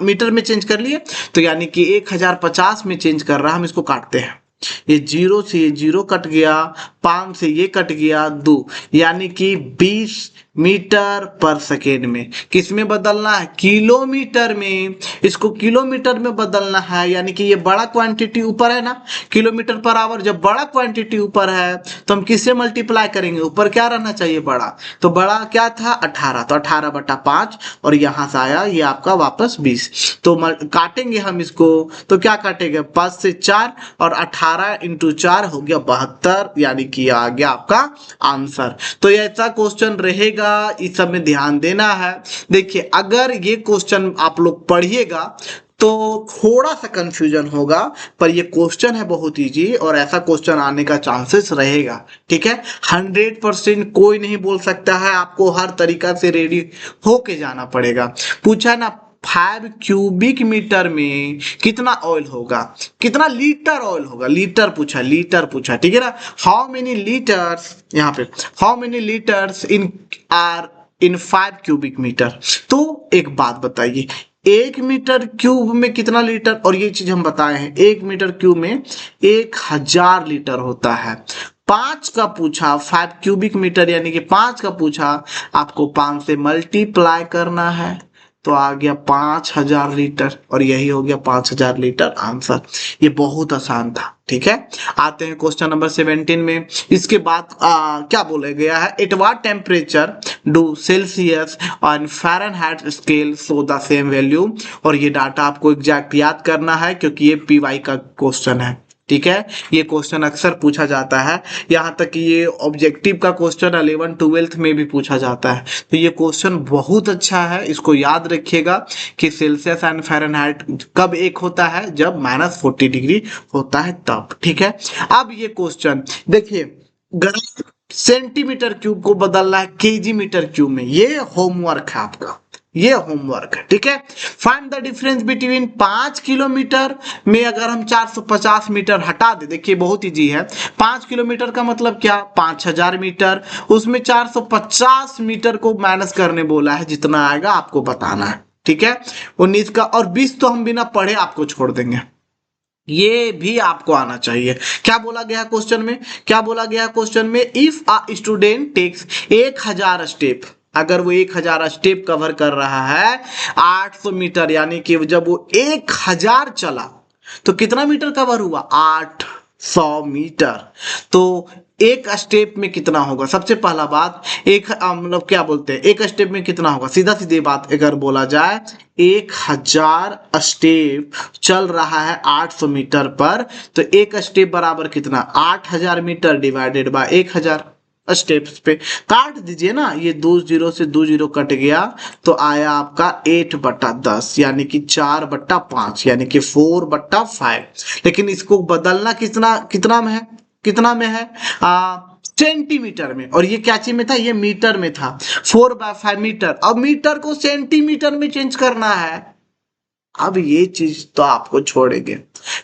मीटर में चेंज कर लिए, तो यानी कि 1050 में चेंज कर रहा है। हम इसको काटते हैं, ये 0 से ये 0 कट गया, 5 से ये कट गया 2, यानी कि 20 मीटर पर सेकेंड में। किस में बदलना है, किलोमीटर में। इसको किलोमीटर में बदलना है, यानी कि ये बड़ा क्वांटिटी ऊपर है ना, किलोमीटर पर आवर। जब बड़ा क्वांटिटी ऊपर है तो हम किससे मल्टीप्लाई करेंगे, ऊपर क्या रहना चाहिए, बड़ा। तो बड़ा क्या था 18, तो 18/5, और यहाँ से आया ये आपका वापस 20। तो काटेंगे हम इसको, तो क्या काटेंगे, 5 से 4, और 18 इंटू 4 हो गया 72, यानी कि आ गया आपका आंसर। तो ऐसा क्वेश्चन रहेगा, इस सब में ध्यान देना है। देखिए अगर ये क्वेश्चन आप लोग पढ़िएगा तो थोड़ा सा कंफ्यूजन होगा, पर ये क्वेश्चन है बहुत इजी, और ऐसा क्वेश्चन आने का चांसेस रहेगा, ठीक है। 100% कोई नहीं बोल सकता है, आपको हर तरीका से रेडी होके जाना पड़ेगा। पूछा ना 5 क्यूबिक मीटर में कितना ऑयल होगा, कितना लीटर ऑयल होगा, लीटर पूछा, ठीक है ना। हाउ मेनी लीटर्स, यहाँ पे how many litres in 5 cubic metre. तो एक बात बताइए, 1 मीटर क्यूब में कितना लीटर, और ये चीज हम बताए हैं, 1 मीटर क्यूब में 1000 लीटर होता है। 5 का पूछा, 5 क्यूबिक मीटर यानी कि 5 का पूछा, आपको 5 से मल्टीप्लाई करना है, तो आ गया 5000 लीटर, और यही हो गया 5000 लीटर आंसर। ये बहुत आसान था, ठीक है। आते हैं क्वेश्चन नंबर 17 में। इसके बाद क्या बोला गया है, at what temperature do Celsius and Fahrenheit scale show the same value. और ये डाटा आपको एग्जैक्ट याद करना है क्योंकि ये पीवाई का क्वेश्चन है, ठीक है। ये क्वेश्चन अक्सर पूछा जाता है, यहाँ तक कि ये ऑब्जेक्टिव का क्वेश्चन 11 12th में भी पूछा जाता है। तो ये क्वेश्चन बहुत अच्छा है, इसको याद रखिएगा कि सेल्सियस एंड फ़ारेनहाइट कब एक होता है, जब -40 डिग्री होता है तब, ठीक है। अब ये क्वेश्चन देखिए, सेंटीमीटर क्यूब को बदलना है केजी मीटर क्यूब में, ये होमवर्क है आपका, ये होमवर्क है, ठीक है। Find the difference between 5 kilometre में अगर हम 450 मीटर हटा दे, देखिए बहुत इजी है। 5 किलोमीटर का मतलब क्या, 5000 मीटर, उसमें 450 मीटर को माइनस करने बोला है, जितना आएगा आपको बताना है, ठीक है। 19 का और 20 तो हम बिना पढ़े आपको छोड़ देंगे, ये भी आपको आना चाहिए। क्या बोला गया क्वेश्चन में, क्या बोला गया क्वेश्चन में, if a student takes 1000 step, अगर वो 1000 स्टेप कवर कर रहा है 800 मीटर, यानी कि जब वो 1000 चला तो कितना मीटर कवर हुआ, 800 मीटर। तो एक स्टेप में कितना होगा, सबसे पहला बात, एक मतलब क्या बोलते हैं, एक स्टेप में कितना होगा, सीधा सीधी बात अगर बोला जाए, 1000 स्टेप चल रहा है 800 मीटर पर, तो एक स्टेप बराबर कितना, 8000 मीटर डिवाइडेड बाय 1000 स्टेप्स पे काट दीजिए ना, ये 2 0 से 2 0 कट गया तो आया आपका 8/10, यानी कि 4/5, यानी कि 4/5। लेकिन इसको बदलना कितना में है, कितना में है, सेंटीमीटर में, और ये क्या चीज में था, ये मीटर में था, 4/5 मीटर। अब मीटर को सेंटीमीटर में चेंज करना है, अब ये चीज तो आपको छोड़ेंगे।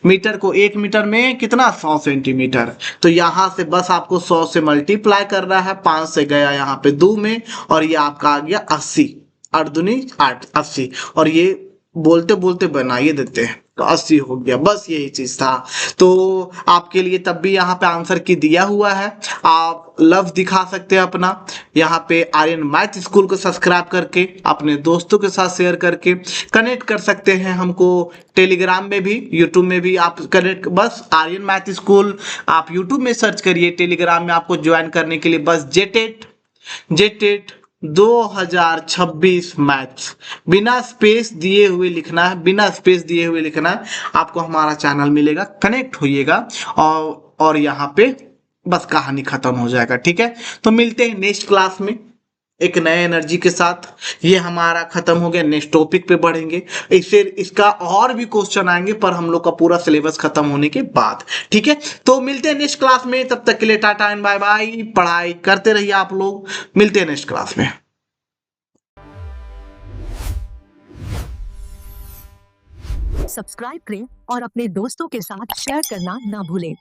मीटर को 1 मीटर में कितना, 100 सेंटीमीटर, तो यहां से बस आपको 100 से मल्टीप्लाई कर रहा है, 5 से गया यहाँ पे 2 में, और ये आपका आ गया 80, 8 दूनी 8, 80, और ये बोलते बोलते बनाइए देते हैं तो 80 हो गया, बस यही चीज था। तो आपके लिए तब भी यहाँ पे आंसर की दिया हुआ है, आप लव दिखा सकते हैं अपना, यहाँ पे आर्यन मैथ स्कूल को सब्सक्राइब करके अपने दोस्तों के साथ शेयर करके कनेक्ट कर सकते हैं हमको। टेलीग्राम में भी, यूट्यूब में भी आप कनेक्ट, बस आर्यन मैथ स्कूल आप यूट्यूब में सर्च करिए, टेलीग्राम में आपको ज्वाइन करने के लिए बस जेटेट 2026 मैथ्स बिना स्पेस दिए हुए लिखना है, बिना स्पेस दिए हुए लिखना है, आपको हमारा चैनल मिलेगा, कनेक्ट होइएगा और यहाँ पे बस कहानी खत्म हो जाएगा, ठीक है। तो मिलते हैं नेक्स्ट क्लास में एक नए एनर्जी के साथ। ये हमारा खत्म हो गया, नेक्स्ट टॉपिक पे बढ़ेंगे, इससे इसका और भी क्वेश्चन आएंगे पर हम लोग का पूरा सिलेबस खत्म होने के बाद, ठीक है। तो मिलते हैं नेक्स्ट क्लास में, तब तक के लिए टाटा एंड बाय बाय, पढ़ाई करते रहिए आप लोग, मिलते हैं नेक्स्ट क्लास में। सब्सक्राइब करें और अपने दोस्तों के साथ शेयर करना ना भूलें।